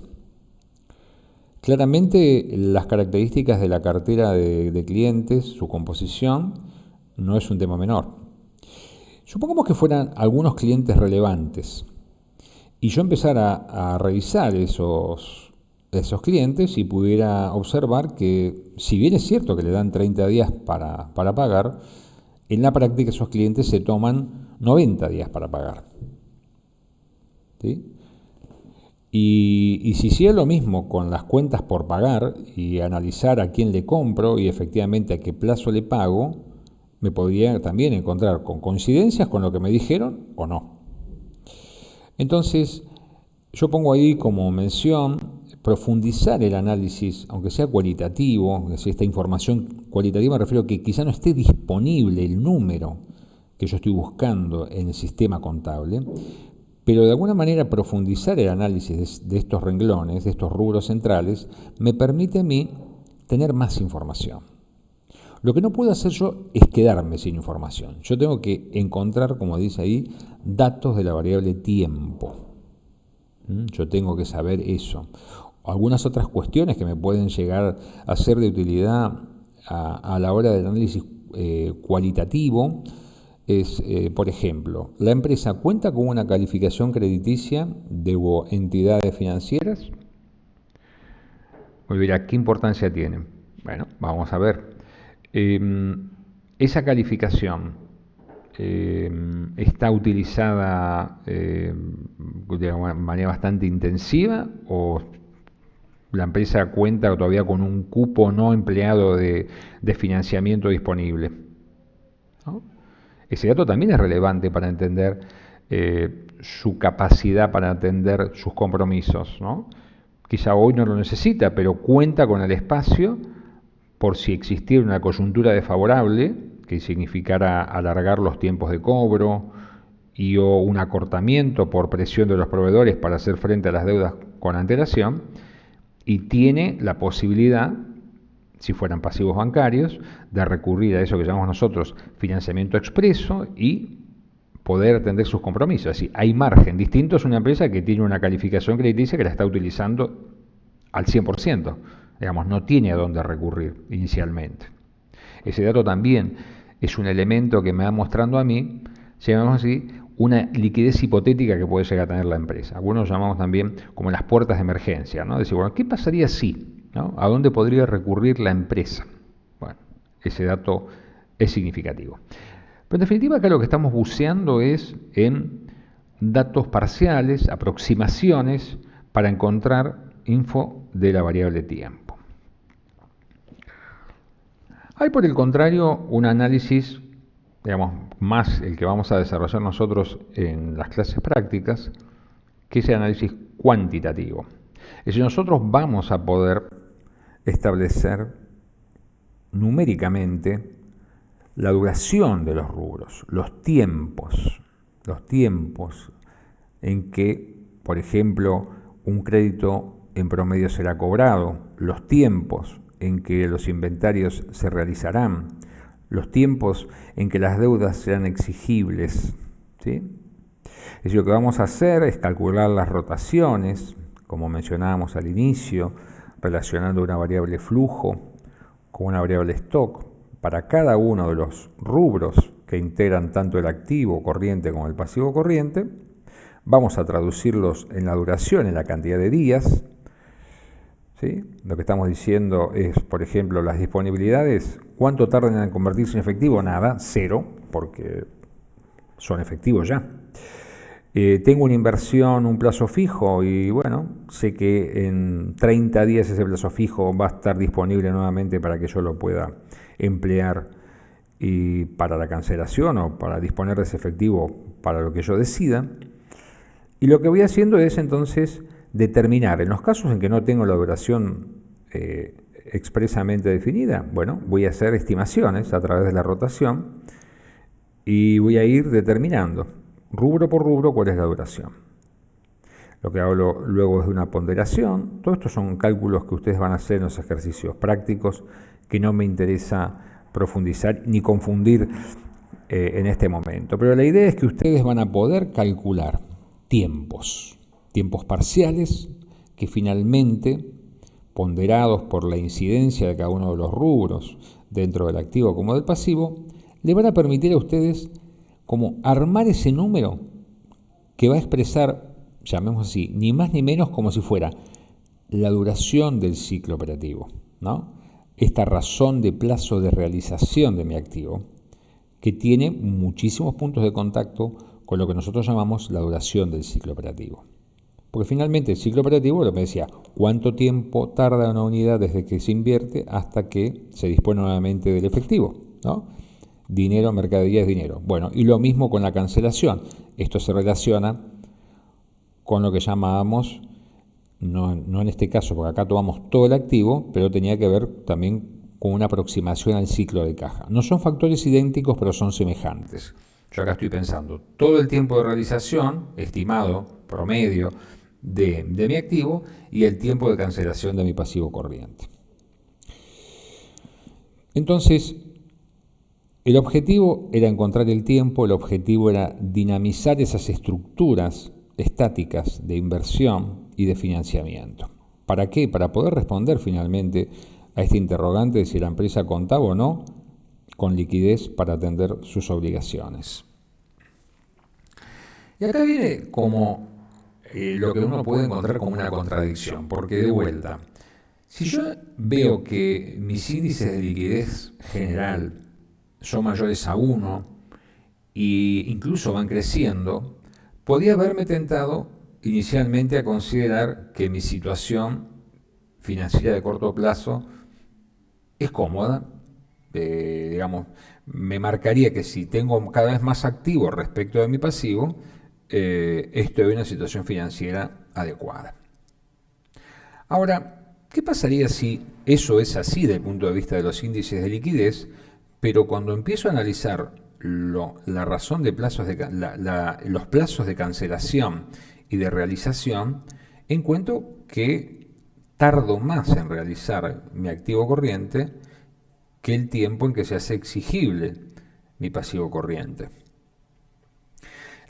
Claramente, las características de la cartera de clientes, su composición, no es un tema menor. Supongamos que fueran algunos clientes relevantes y yo empezara a revisar esos clientes y pudiera observar que, si bien es cierto que le dan 30 días para pagar, en la práctica esos clientes se toman 90 días para pagar. ¿Sí? Y si hiciera lo mismo con las cuentas por pagar y analizar a quién le compro y efectivamente a qué plazo le pago, me podría también encontrar con coincidencias con lo que me dijeron o no. Entonces, yo pongo ahí como mención profundizar el análisis, aunque sea cualitativo, es decir, esta información cualitativa me refiero a que quizá no esté disponible el número que yo estoy buscando en el sistema contable, pero de alguna manera profundizar el análisis de estos renglones, de estos rubros centrales, me permite a mí tener más información. Lo que no puedo hacer yo es quedarme sin información. Yo tengo que encontrar, como dice ahí, datos de la variable tiempo. Yo tengo que saber eso. Algunas otras cuestiones que me pueden llegar a ser de utilidad a la hora del análisis cualitativo es, por ejemplo, ¿la empresa cuenta con una calificación crediticia de entidades financieras? Me dirá, ¿qué importancia tiene? Bueno, vamos a ver. Esa calificación está utilizada de una manera bastante intensiva o la empresa cuenta todavía con un cupo no empleado de financiamiento disponible, ¿no? Ese dato también es relevante para entender su capacidad para atender sus compromisos, ¿no? Quizá hoy no lo necesita, pero cuenta con el espacio por si existiera una coyuntura desfavorable, que significara alargar los tiempos de cobro o un acortamiento por presión de los proveedores para hacer frente a las deudas con antelación, y tiene la posibilidad, si fueran pasivos bancarios, de recurrir a eso que llamamos nosotros financiamiento expreso y poder atender sus compromisos. Así, hay margen. Distinto es una empresa que tiene una calificación crediticia que la está utilizando al 100%. Digamos, no tiene a dónde recurrir inicialmente. Ese dato también es un elemento que me va mostrando a mí, llamamos así, una liquidez hipotética que puede llegar a tener la empresa. Algunos llamamos también como las puertas de emergencia, ¿no? Decir, bueno, ¿qué pasaría si? ¿No? ¿A dónde podría recurrir la empresa? Bueno, ese dato es significativo. Pero en definitiva acá lo que estamos buceando es en datos parciales, aproximaciones, para encontrar info de la variable tiempo. Hay por el contrario un análisis, digamos, más el que vamos a desarrollar nosotros en las clases prácticas, que es el análisis cuantitativo. Es decir, nosotros vamos a poder establecer numéricamente la duración de los rubros, los tiempos en que, por ejemplo, un crédito en promedio será cobrado, los tiempos en que los inventarios se realizarán, los tiempos en que las deudas serán exigibles, ¿sí? Es decir, lo que vamos a hacer es calcular las rotaciones, como mencionábamos al inicio, relacionando una variable flujo con una variable stock para cada uno de los rubros que integran tanto el activo corriente como el pasivo corriente. Vamos a traducirlos en la duración, en la cantidad de días, ¿sí? Lo que estamos diciendo es, por ejemplo, las disponibilidades, ¿cuánto tardan en convertirse en efectivo? Nada, cero, porque son efectivos ya. Tengo una inversión, un plazo fijo, y bueno, sé que en 30 días ese plazo fijo va a estar disponible nuevamente para que yo lo pueda emplear y para la cancelación o para disponer de ese efectivo para lo que yo decida. Y lo que voy haciendo es entonces determinar, en los casos en que no tengo la duración expresamente definida, bueno, voy a hacer estimaciones a través de la rotación y voy a ir determinando rubro por rubro cuál es la duración. Lo que hago luego es una ponderación. Todo esto son cálculos que ustedes van a hacer en los ejercicios prácticos que no me interesa profundizar ni confundir en este momento. Pero la idea es que ustedes van a poder calcular tiempos parciales que finalmente, ponderados por la incidencia de cada uno de los rubros dentro del activo como del pasivo, le van a permitir a ustedes como armar ese número que va a expresar, llamemos así, ni más ni menos como si fuera la duración del ciclo operativo, ¿no? Esta razón de plazo de realización de mi activo, que tiene muchísimos puntos de contacto con lo que nosotros llamamos la duración del ciclo operativo. Porque finalmente el ciclo operativo lo que me decía, ¿cuánto tiempo tarda una unidad desde que se invierte hasta que se dispone nuevamente del efectivo? ¿No? Dinero, mercadería es dinero. Bueno, y lo mismo con la cancelación. Esto se relaciona con lo que llamábamos, no en este caso, porque acá tomamos todo el activo, pero tenía que ver también con una aproximación al ciclo de caja. No son factores idénticos, pero son semejantes. Yo acá estoy pensando todo el tiempo de realización, estimado, promedio, de mi activo y el tiempo de cancelación de mi pasivo corriente. Entonces, el objetivo era encontrar el tiempo, el objetivo era dinamizar esas estructuras estáticas de inversión y de financiamiento. ¿Para qué? Para poder responder finalmente a este interrogante de si la empresa contaba o no con liquidez para atender sus obligaciones. Y acá viene como lo que uno puede encontrar como una contradicción, porque de vuelta, si yo veo que mis índices de liquidez general son mayores a 1 e incluso van creciendo, podía haberme tentado inicialmente a considerar que mi situación financiera de corto plazo es cómoda, digamos, me marcaría que si tengo cada vez más activo respecto de mi pasivo, estoy en una situación financiera adecuada. Ahora, ¿qué pasaría si eso es así desde el punto de vista de los índices de liquidez, pero cuando empiezo a analizar la razón de plazos los plazos de cancelación y de realización, encuentro que tardo más en realizar mi activo corriente que el tiempo en que se hace exigible mi pasivo corriente?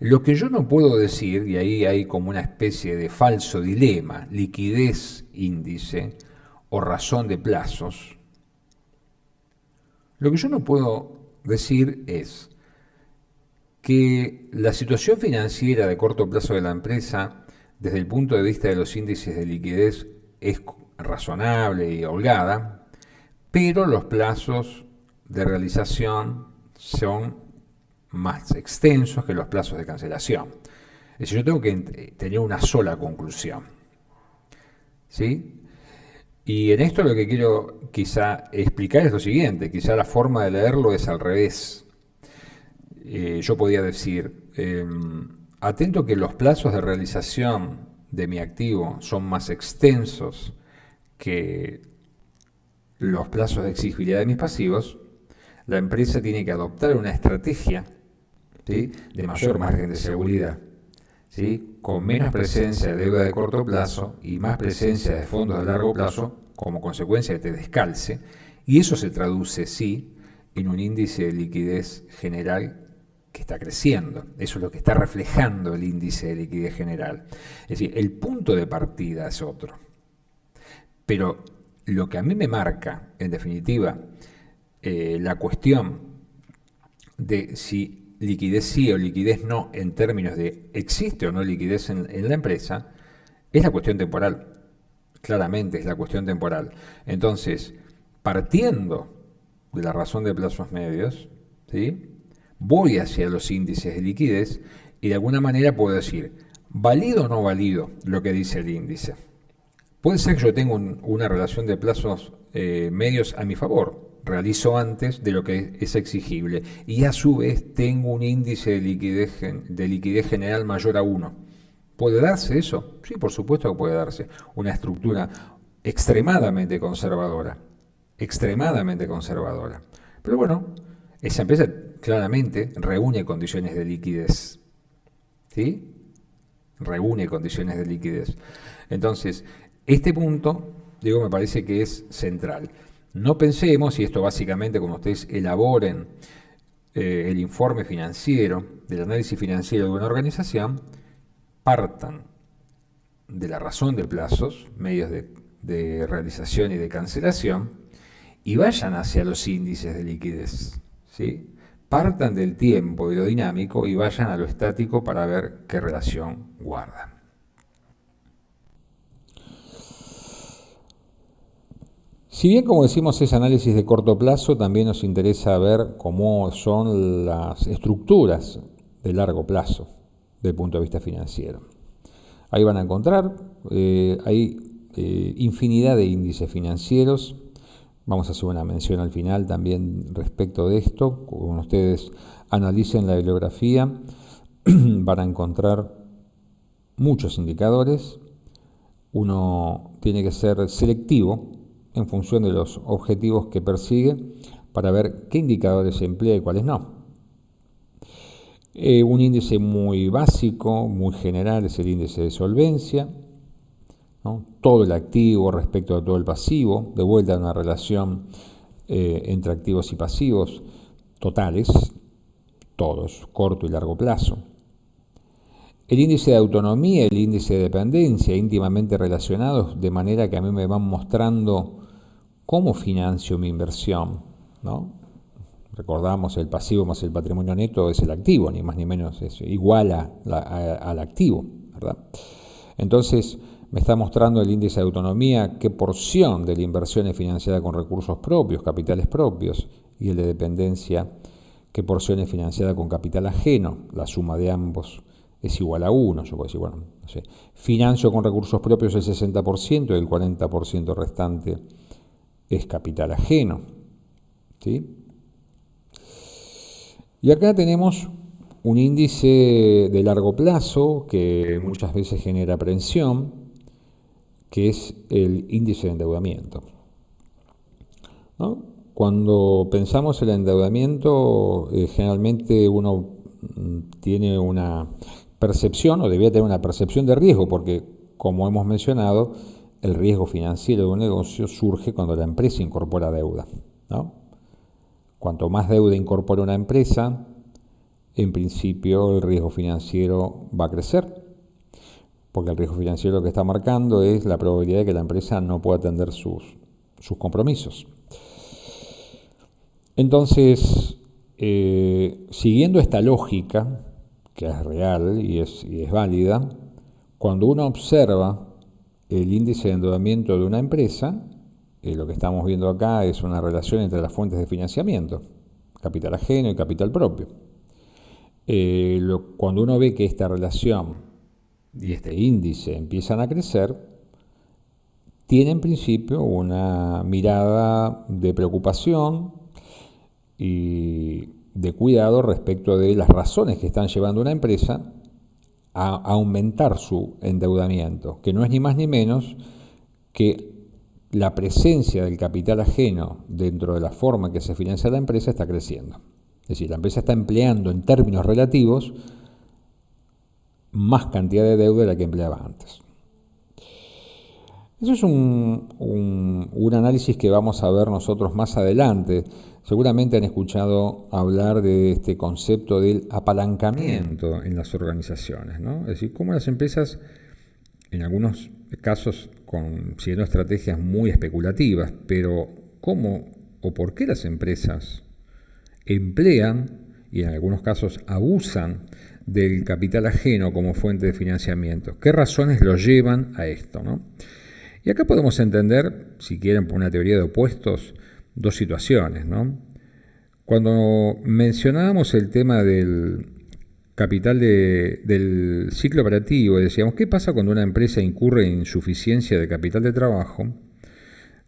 Lo que yo no puedo decir, y ahí hay como una especie de falso dilema, liquidez índice o razón de plazos, lo que yo no puedo decir es que la situación financiera de corto plazo de la empresa, desde el punto de vista de los índices de liquidez, es razonable y holgada, pero los plazos de realización son más extensos que los plazos de cancelación. Es decir, yo tengo que tener una sola conclusión. ¿Sí? Y en esto lo que quiero quizá explicar es lo siguiente, quizá la forma de leerlo es al revés. Yo podía decir, atento que los plazos de realización de mi activo son más extensos que los plazos de exigibilidad de mis pasivos, la empresa tiene que adoptar una estrategia, ¿sí?, de mayor margen de seguridad, ¿sí?, con menos presencia de deuda de corto plazo y más presencia de fondos de largo plazo como consecuencia de este descalce, y eso se traduce, sí, en un índice de liquidez general que está creciendo. Eso es lo que está reflejando el índice de liquidez general. Es decir, el punto de partida es otro. Pero lo que a mí me marca, en definitiva, la cuestión de si liquidez sí o liquidez no en términos de existe o no liquidez en la empresa, es la cuestión temporal. Claramente es la cuestión temporal. Entonces, partiendo de la razón de plazos medios, ¿sí?, voy hacia los índices de liquidez y de alguna manera puedo decir, ¿válido o no válido lo que dice el índice? Puede ser que yo tenga una relación de plazos medios a mi favor, realizo antes de lo que es exigible y a su vez tengo un índice de liquidez general mayor a 1. ¿Puede darse eso? Sí, por supuesto que puede darse. Una estructura extremadamente conservadora. Pero bueno, esa empresa claramente reúne condiciones de liquidez. ¿Sí? Reúne condiciones de liquidez. Entonces, este punto, digo, me parece que es central. No pensemos, y esto básicamente como ustedes elaboren el informe financiero, del análisis financiero de una organización, partan de la razón de plazos, medios de realización y de cancelación, y vayan hacia los índices de liquidez, ¿sí? Partan del tiempo y lo dinámico y vayan a lo estático para ver qué relación guardan. Si bien, como decimos, es análisis de corto plazo, también nos interesa ver cómo son las estructuras de largo plazo desde el punto de vista financiero. Ahí van a encontrar, hay infinidad de índices financieros. Vamos a hacer una mención al final también respecto de esto. Cuando ustedes analicen la bibliografía, van a encontrar muchos indicadores. Uno tiene que ser selectivo en función de los objetivos que persigue para ver qué indicadores se emplea y cuáles no. Un índice muy básico, muy general, es el índice de solvencia, ¿no? Todo el activo respecto a todo el pasivo, de vuelta a una relación entre activos y pasivos totales, todos, corto y largo plazo. El índice de autonomía y el índice de dependencia, íntimamente relacionados, de manera que a mí me van mostrando cómo financio mi inversión, ¿no? Recordamos, el pasivo más el patrimonio neto es el activo, ni más ni menos, es igual al activo, ¿verdad? Entonces, me está mostrando el índice de autonomía qué porción de la inversión es financiada con recursos propios, capitales propios, y el de dependencia qué porción es financiada con capital ajeno. La suma de ambos es igual a 1. Yo puedo decir, bueno, no sé, financio con recursos propios el 60% y el 40% restante es capital ajeno, ¿sí? Y acá tenemos un índice de largo plazo que muchas veces genera aprensión, que es el índice de endeudamiento, ¿no? Cuando pensamos en el endeudamiento, generalmente uno tiene una percepción, o debía tener una percepción de riesgo, porque, como hemos mencionado, el riesgo financiero de un negocio surge cuando la empresa incorpora deuda, ¿no? Cuanto más deuda incorpora una empresa, en principio el riesgo financiero va a crecer, porque el riesgo financiero lo que está marcando es la probabilidad de que la empresa no pueda atender sus compromisos. Entonces, siguiendo esta lógica, que es real y es válida, cuando uno observa el índice de endeudamiento de una empresa, lo que estamos viendo acá es una relación entre las fuentes de financiamiento, capital ajeno y capital propio. Cuando uno ve que esta relación y este índice empiezan a crecer, tiene en principio una mirada de preocupación y de cuidado respecto de las razones que están llevando a una empresa a aumentar su endeudamiento, que no es ni más ni menos que la presencia del capital ajeno dentro de la forma en que se financia la empresa está creciendo. Es decir, la empresa está empleando en términos relativos más cantidad de deuda de la que empleaba antes. Eso es un análisis que vamos a ver nosotros más adelante. Seguramente han escuchado hablar de este concepto del apalancamiento en las organizaciones, ¿no? Es decir, cómo las empresas, en algunos casos siguiendo estrategias muy especulativas, pero cómo o por qué las empresas emplean y en algunos casos abusan del capital ajeno como fuente de financiamiento. ¿Qué razones los llevan a esto, ¿no? Y acá podemos entender, si quieren por una teoría de opuestos, dos situaciones, ¿no? Cuando mencionábamos el tema del capital del ciclo operativo, decíamos, ¿qué pasa cuando una empresa incurre en insuficiencia de capital de trabajo?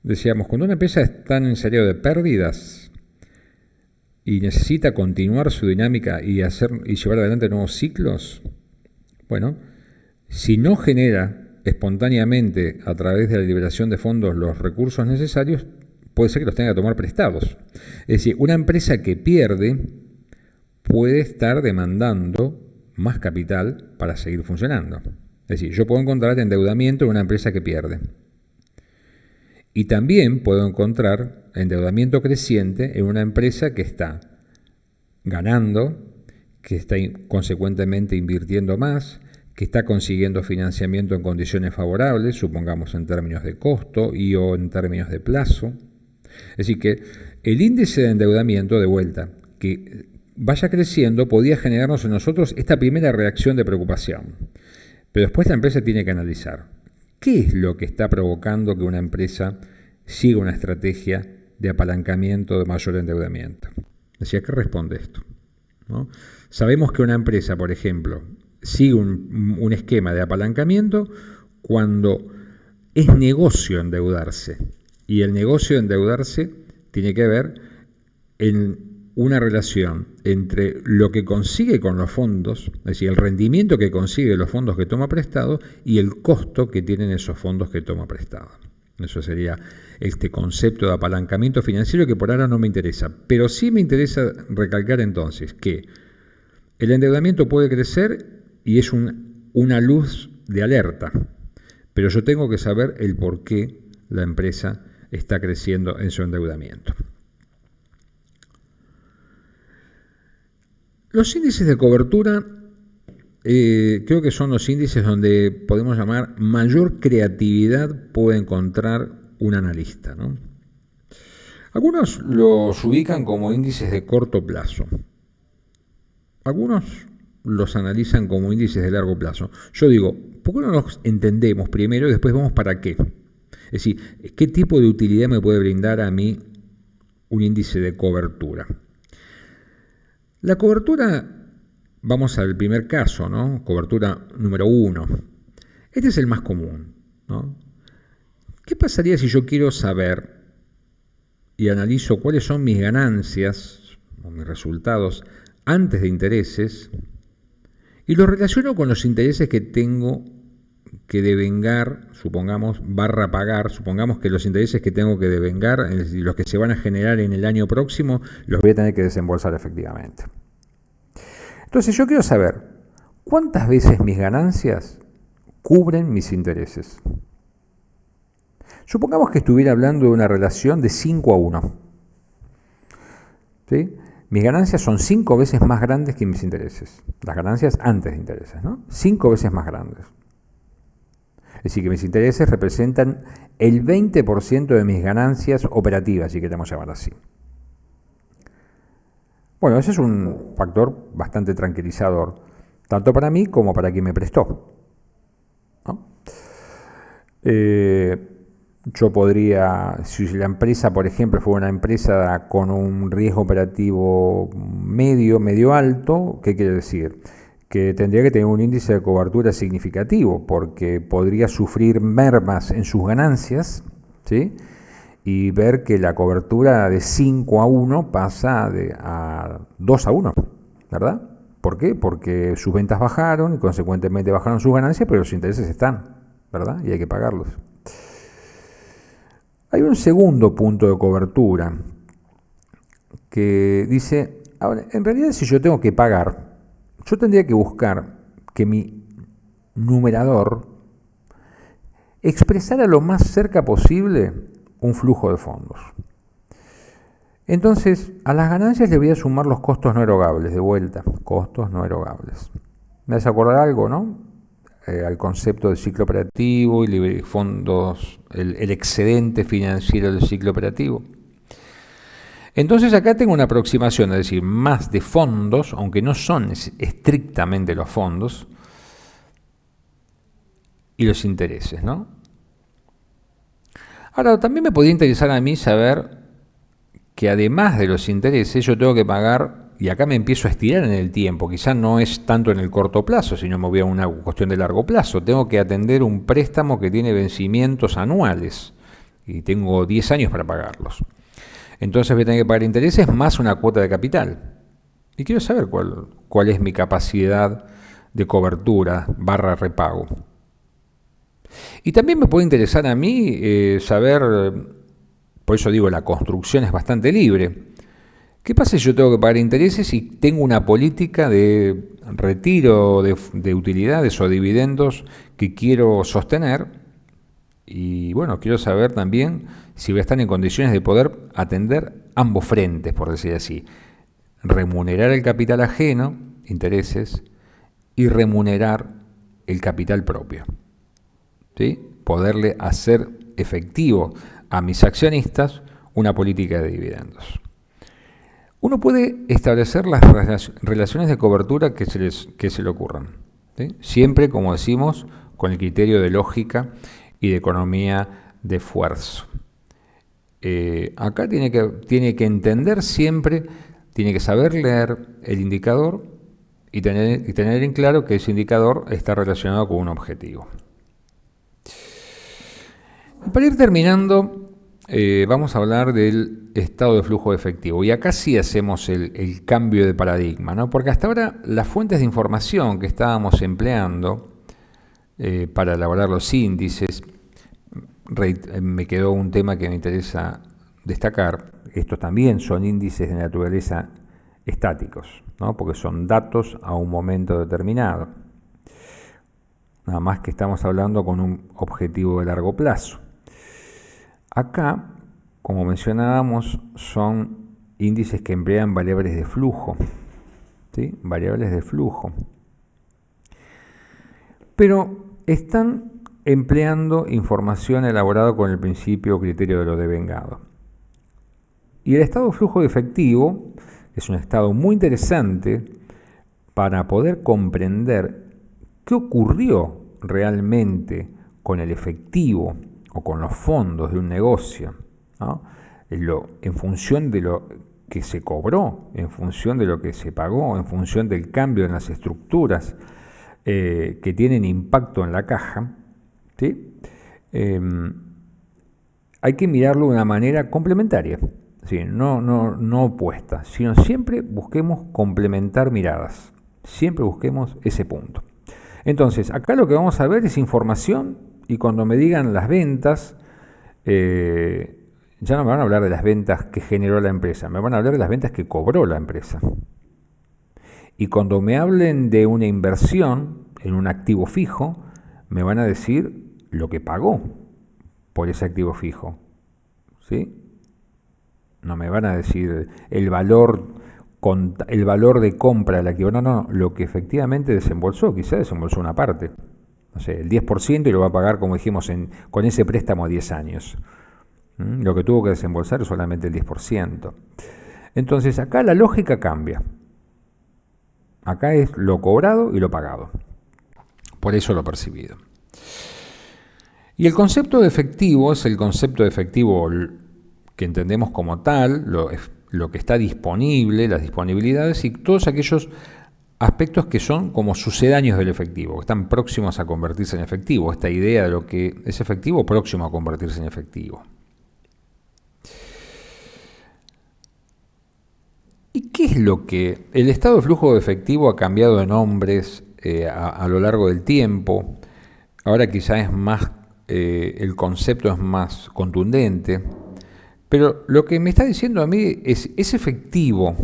Decíamos, cuando una empresa está en serio de pérdidas y necesita continuar su dinámica y llevar adelante nuevos ciclos, bueno, si no genera espontáneamente a través de la liberación de fondos los recursos necesarios, puede ser que los tenga que tomar prestados. Es decir, una empresa que pierde puede estar demandando más capital para seguir funcionando. Es decir, yo puedo encontrar endeudamiento en una empresa que pierde. Y también puedo encontrar endeudamiento creciente en una empresa que está ganando, que está consecuentemente invirtiendo más, que está consiguiendo financiamiento en condiciones favorables, supongamos en términos de costo y o en términos de plazo. Es decir, que el índice de endeudamiento, de vuelta, que vaya creciendo, podía generarnos en nosotros esta primera reacción de preocupación. Pero después la empresa tiene que analizar qué es lo que está provocando que una empresa siga una estrategia de apalancamiento, de mayor endeudamiento. ¿A qué responde esto? ¿No? Sabemos que una empresa, por ejemplo, sigue un esquema de apalancamiento cuando es negocio endeudarse. Y el negocio de endeudarse tiene que ver en una relación entre lo que consigue con los fondos, es decir, el rendimiento que consigue de los fondos que toma prestado y el costo que tienen esos fondos que toma prestado. Eso sería este concepto de apalancamiento financiero que por ahora no me interesa. Pero sí me interesa recalcar entonces que el endeudamiento puede crecer y es una luz de alerta, pero yo tengo que saber el por qué la empresa está creciendo en su endeudamiento. Los índices de cobertura creo que son los índices donde podemos llamar mayor creatividad puede encontrar un analista, ¿no? Algunos los ubican como índices de corto plazo. Algunos los analizan como índices de largo plazo. Yo digo, ¿por qué no los entendemos primero y después vemos para qué? Es decir, ¿qué tipo de utilidad me puede brindar a mí un índice de cobertura? La cobertura, vamos al primer caso, ¿no? Cobertura número 1. Este es el más común, ¿no? ¿Qué pasaría si yo quiero saber y analizo cuáles son mis ganancias o mis resultados antes de intereses y los relaciono con los intereses que tengo que devengar, supongamos, barra pagar, supongamos que los intereses que tengo que devengar, es decir, los que se van a generar en el año próximo, los voy a tener que desembolsar efectivamente. Entonces yo quiero saber cuántas veces mis ganancias cubren mis intereses. Supongamos que estuviera hablando de una relación de 5-1. ¿Sí? Mis ganancias son 5 veces más grandes que mis intereses. Las ganancias antes de intereses, ¿no? 5 veces más grandes. Es decir, que mis intereses representan el 20% de mis ganancias operativas, si queremos llamar así. Bueno, ese es un factor bastante tranquilizador, tanto para mí como para quien me prestó, ¿no? Yo podría, si la empresa, por ejemplo, fuera una empresa con un riesgo operativo medio alto, ¿qué quiere decir? Que tendría que tener un índice de cobertura significativo, porque podría sufrir mermas en sus ganancias, ¿sí? Y ver que la cobertura de 5-1 pasa a 2-1, ¿verdad? ¿Por qué? Porque sus ventas bajaron y consecuentemente bajaron sus ganancias, pero los intereses están, ¿verdad? Y hay que pagarlos. Hay un segundo punto de cobertura que dice, ahora, en realidad si yo tengo que pagar, yo tendría que buscar que mi numerador expresara lo más cerca posible un flujo de fondos. Entonces, a las ganancias le voy a sumar los costos no erogables, de vuelta, costos no erogables. ¿Me hace acordar algo, no? Al concepto de ciclo operativo y fondos, el excedente financiero del ciclo operativo. Entonces acá tengo una aproximación, es decir, más de fondos, aunque no son estrictamente los fondos, y los intereses, ¿no? Ahora, también me podría interesar a mí saber que además de los intereses yo tengo que pagar, y acá me empiezo a estirar en el tiempo, quizás no es tanto en el corto plazo, sino me voy a una cuestión de largo plazo, tengo que atender un préstamo que tiene vencimientos anuales, y tengo 10 años para pagarlos. Entonces voy a tener que pagar intereses más una cuota de capital. Y quiero saber cuál es mi capacidad de cobertura barra repago. Y también me puede interesar a mí saber, por eso digo, la construcción es bastante libre. ¿Qué pasa si yo tengo que pagar intereses y tengo una política de retiro de utilidades o dividendos que quiero sostener? Y bueno, quiero saber también si voy a estar en condiciones de poder atender ambos frentes, por decir así. Remunerar el capital ajeno, intereses, y remunerar el capital propio. ¿Sí? Poderle hacer efectivo a mis accionistas una política de dividendos. Uno puede establecer las relaciones de cobertura que se le ocurran, ¿sí? Siempre, como decimos, con el criterio de lógica y de economía de esfuerzo. Acá tiene que entender siempre, tiene que saber leer el indicador y tener en claro que ese indicador está relacionado con un objetivo. Y para ir terminando, vamos a hablar del estado de flujo de efectivo. Y acá sí hacemos el cambio de paradigma, ¿no? Porque hasta ahora las fuentes de información que estábamos empleando para elaborar los índices, me quedó un tema que me interesa destacar. Estos también son índices de naturaleza estáticos, ¿no? Porque son datos a un momento determinado. Nada más que estamos hablando con un objetivo de largo plazo. Acá, como mencionábamos, son índices que emplean variables de flujo, ¿sí? Variables de flujo. Pero están empleando información elaborada con el principio o criterio de lo devengado. Y el estado de flujo de efectivo es un estado muy interesante para poder comprender qué ocurrió realmente con el efectivo o con los fondos de un negocio, ¿no? En función de lo que se cobró, en función de lo que se pagó, en función del cambio en las estructuras que tienen impacto en la caja, ¿sí? Hay que mirarlo de una manera complementaria, ¿sí? No opuesta, sino siempre busquemos complementar miradas, siempre busquemos ese punto. Entonces, acá lo que vamos a ver es información, y cuando me digan las ventas, ya no me van a hablar de las ventas que generó la empresa, me van a hablar de las ventas que cobró la empresa. Y cuando me hablen de una inversión en un activo fijo, me van a decir lo que pagó por ese activo fijo, ¿sí? No me van a decir el valor de compra del activo, no, lo que efectivamente desembolsó, quizá desembolsó una parte, no sé, el 10% y lo va a pagar, como dijimos, con ese préstamo a 10 años. Lo que tuvo que desembolsar es solamente el 10%. Entonces acá la lógica cambia. Acá es lo cobrado y lo pagado. Por eso lo percibido. Y el concepto de efectivo es el concepto de efectivo que entendemos como tal, lo que está disponible, las disponibilidades y todos aquellos aspectos que son como sucedáneos del efectivo, que están próximos a convertirse en efectivo. Esta idea de lo que es efectivo próximo a convertirse en efectivo. ¿Y qué es lo que el estado de flujo de efectivo ha cambiado de nombres a lo largo del tiempo? Ahora quizá es más, el concepto es más contundente, pero lo que me está diciendo a mí es ese efectivo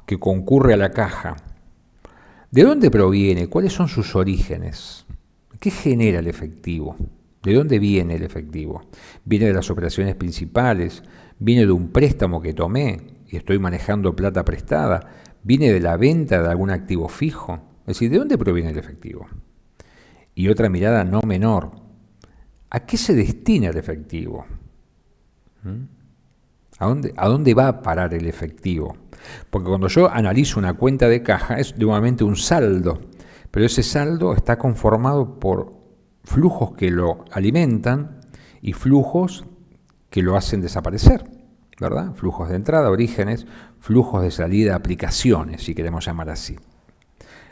que concurre a la caja. ¿De dónde proviene? ¿Cuáles son sus orígenes? ¿Qué genera el efectivo? ¿De dónde viene el efectivo? ¿Viene de las operaciones principales? ¿Viene de un préstamo que tomé y estoy manejando plata prestada? ¿Viene de la venta de algún activo fijo? Es decir, ¿de dónde proviene el efectivo? Y otra mirada no menor, ¿a qué se destina el efectivo? ¿A dónde va a parar el efectivo? Porque cuando yo analizo una cuenta de caja es nuevamente un saldo, pero ese saldo está conformado por flujos que lo alimentan y flujos que lo hacen desaparecer, ¿verdad? Flujos de entrada, orígenes, flujos de salida, aplicaciones, si queremos llamar así.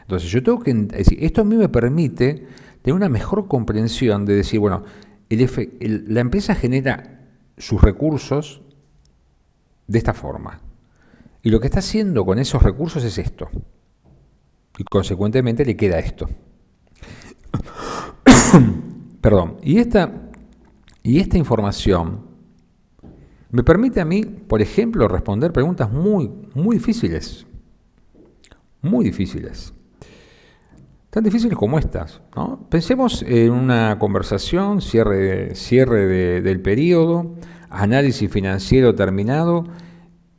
Entonces yo tengo que decir, esto a mí me permite tener una mejor comprensión de decir, bueno, la empresa genera sus recursos de esta forma. Y lo que está haciendo con esos recursos es esto. Y consecuentemente le queda esto. Perdón. Y esta información me permite a mí, por ejemplo, responder preguntas muy difíciles. Muy difíciles. Tan difíciles como estas, ¿no? Pensemos en una conversación, cierre del periodo, análisis financiero terminado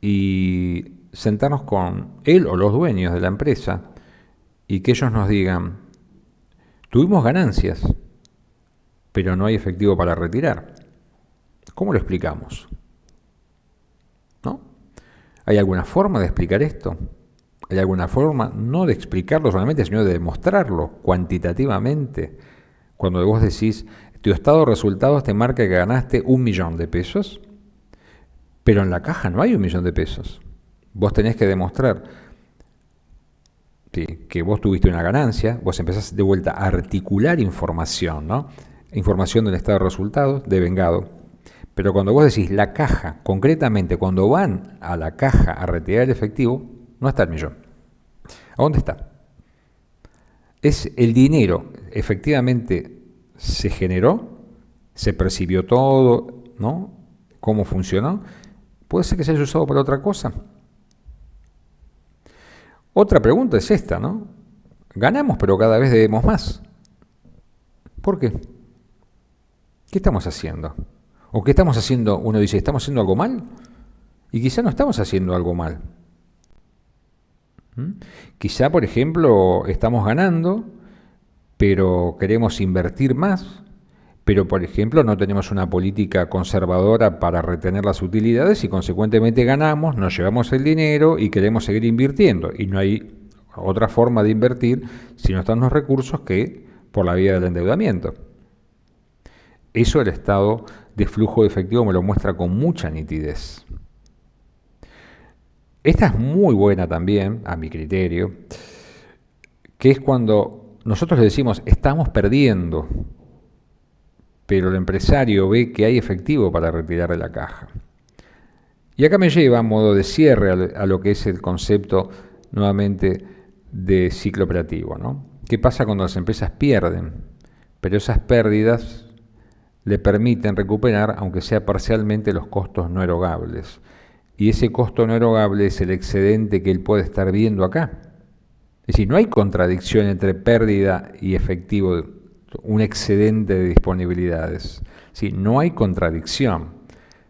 y sentarnos con él o los dueños de la empresa y que ellos nos digan, tuvimos ganancias, pero no hay efectivo para retirar. ¿Cómo lo explicamos? ¿No? ¿Hay alguna forma de explicar esto? ¿Hay alguna forma, no de explicarlo solamente, sino de demostrarlo cuantitativamente? Cuando vos decís, tu estado de resultados te marca que ganaste 1.000.000 de pesos, Pero en la caja no hay 1.000.000 de pesos. Vos tenés que demostrar que vos tuviste una ganancia, vos empezás de vuelta a articular información, ¿no? Información del estado de resultados, de vengado. Pero cuando vos decís la caja, concretamente, cuando van a la caja a retirar el efectivo, no está el millón. ¿A dónde está? Es el dinero, efectivamente se generó, se percibió todo, ¿no? ¿Cómo funcionó? Puede ser que se haya usado para otra cosa. Otra pregunta es esta, ¿no? Ganamos, pero cada vez debemos más. ¿Por qué? ¿Qué estamos haciendo? ¿O qué estamos haciendo? Uno dice, ¿estamos haciendo algo mal? Y quizá no estamos haciendo algo mal. Quizá, por ejemplo, estamos ganando, pero queremos invertir más, pero, por ejemplo, no tenemos una política conservadora para retener las utilidades y, consecuentemente, ganamos, nos llevamos el dinero y queremos seguir invirtiendo. Y no hay otra forma de invertir si no están los recursos que por la vía del endeudamiento. Eso el estado de flujo de efectivo me lo muestra con mucha nitidez. Esta es muy buena también, a mi criterio, que es cuando nosotros le decimos, estamos perdiendo, pero el empresario ve que hay efectivo para retirar de la caja. Y acá me lleva a modo de cierre a lo que es el concepto, nuevamente, de ciclo operativo, ¿no? ¿Qué pasa cuando las empresas pierden? Pero esas pérdidas le permiten recuperar, aunque sea parcialmente, los costos no erogables. Y ese costo no erogable es el excedente que él puede estar viendo acá. Es decir, no hay contradicción entre pérdida y efectivo, un excedente de disponibilidades. Sí, no hay contradicción.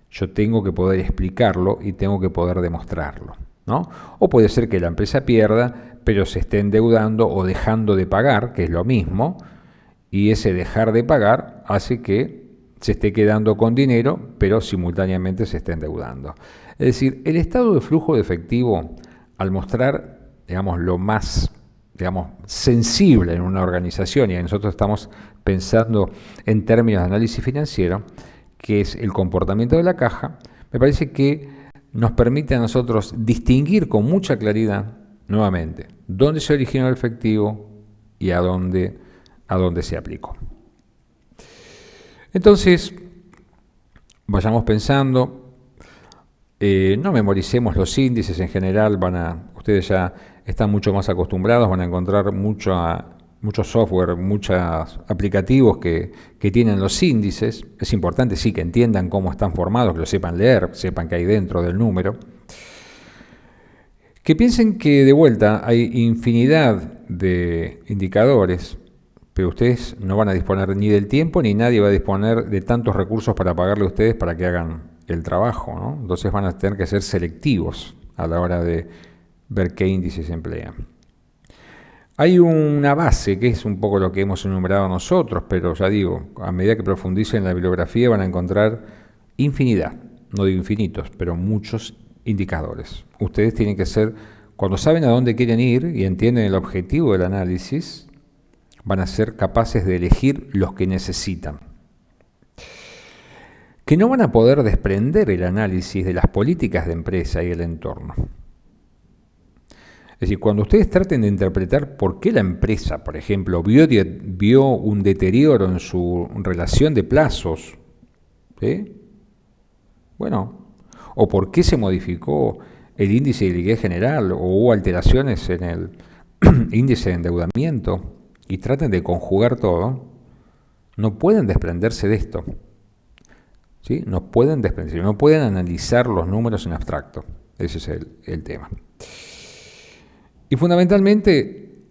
Yo tengo que poder explicarlo y tengo que poder demostrarlo, ¿no? O puede ser que la empresa pierda, pero se esté endeudando o dejando de pagar, que es lo mismo, y ese dejar de pagar hace que se esté quedando con dinero, pero simultáneamente se esté endeudando. Es decir, el estado de flujo de efectivo, al mostrar, digamos, lo más, digamos, sensible en una organización, y nosotros estamos pensando en términos de análisis financiero, que es el comportamiento de la caja, me parece que nos permite a nosotros distinguir con mucha claridad, nuevamente, dónde se originó el efectivo y a dónde se aplicó. Entonces, vayamos pensando, no memoricemos los índices en general, ustedes ya están mucho más acostumbrados, van a encontrar mucho software, muchos aplicativos que tienen los índices. Es importante, sí, que entiendan cómo están formados, que lo sepan leer, sepan qué hay dentro del número. Que piensen que de vuelta hay infinidad de indicadores, pero ustedes no van a disponer ni del tiempo, ni nadie va a disponer de tantos recursos para pagarle a ustedes para que hagan el trabajo, ¿no? Entonces van a tener que ser selectivos a la hora de ver qué índices se emplean. Hay una base, que es un poco lo que hemos enumerado nosotros, pero ya digo, a medida que profundicen en la bibliografía van a encontrar infinidad, no digo infinitos, pero muchos indicadores. Ustedes tienen que ser, cuando saben a dónde quieren ir y entienden el objetivo del análisis, van a ser capaces de elegir los que necesitan. Que no van a poder desprender el análisis de las políticas de empresa y el entorno. Es decir, cuando ustedes traten de interpretar por qué la empresa, por ejemplo, vio un deterioro en su relación de plazos, ¿sí? Bueno, o por qué se modificó el índice de liquidez general, o hubo alteraciones en el índice de endeudamiento, y traten de conjugar todo, no pueden desprenderse de esto. ¿Sí? No pueden desprenderse, no pueden analizar los números en abstracto. Ese es el tema. Y fundamentalmente,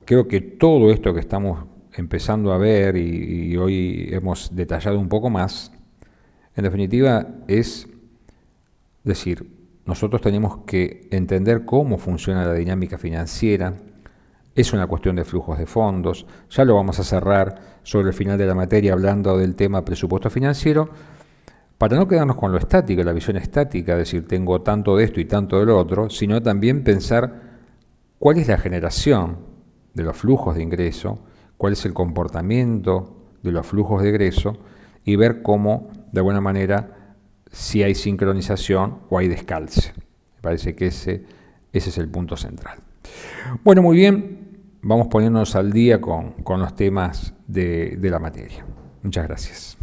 creo que todo esto que estamos empezando a ver y hoy hemos detallado un poco más, en definitiva es decir, nosotros tenemos que entender cómo funciona la dinámica financiera. Es una cuestión de flujos de fondos. Ya lo vamos a cerrar sobre el final de la materia hablando del tema presupuesto financiero, para no quedarnos con lo estático, la visión estática, es decir, tengo tanto de esto y tanto de lo otro, sino también pensar cuál es la generación de los flujos de ingreso, cuál es el comportamiento de los flujos de egreso y ver cómo, de alguna manera, si hay sincronización o hay descalce. Me parece que ese es el punto central. Bueno, muy bien, vamos poniéndonos al día con los temas de la materia. Muchas gracias.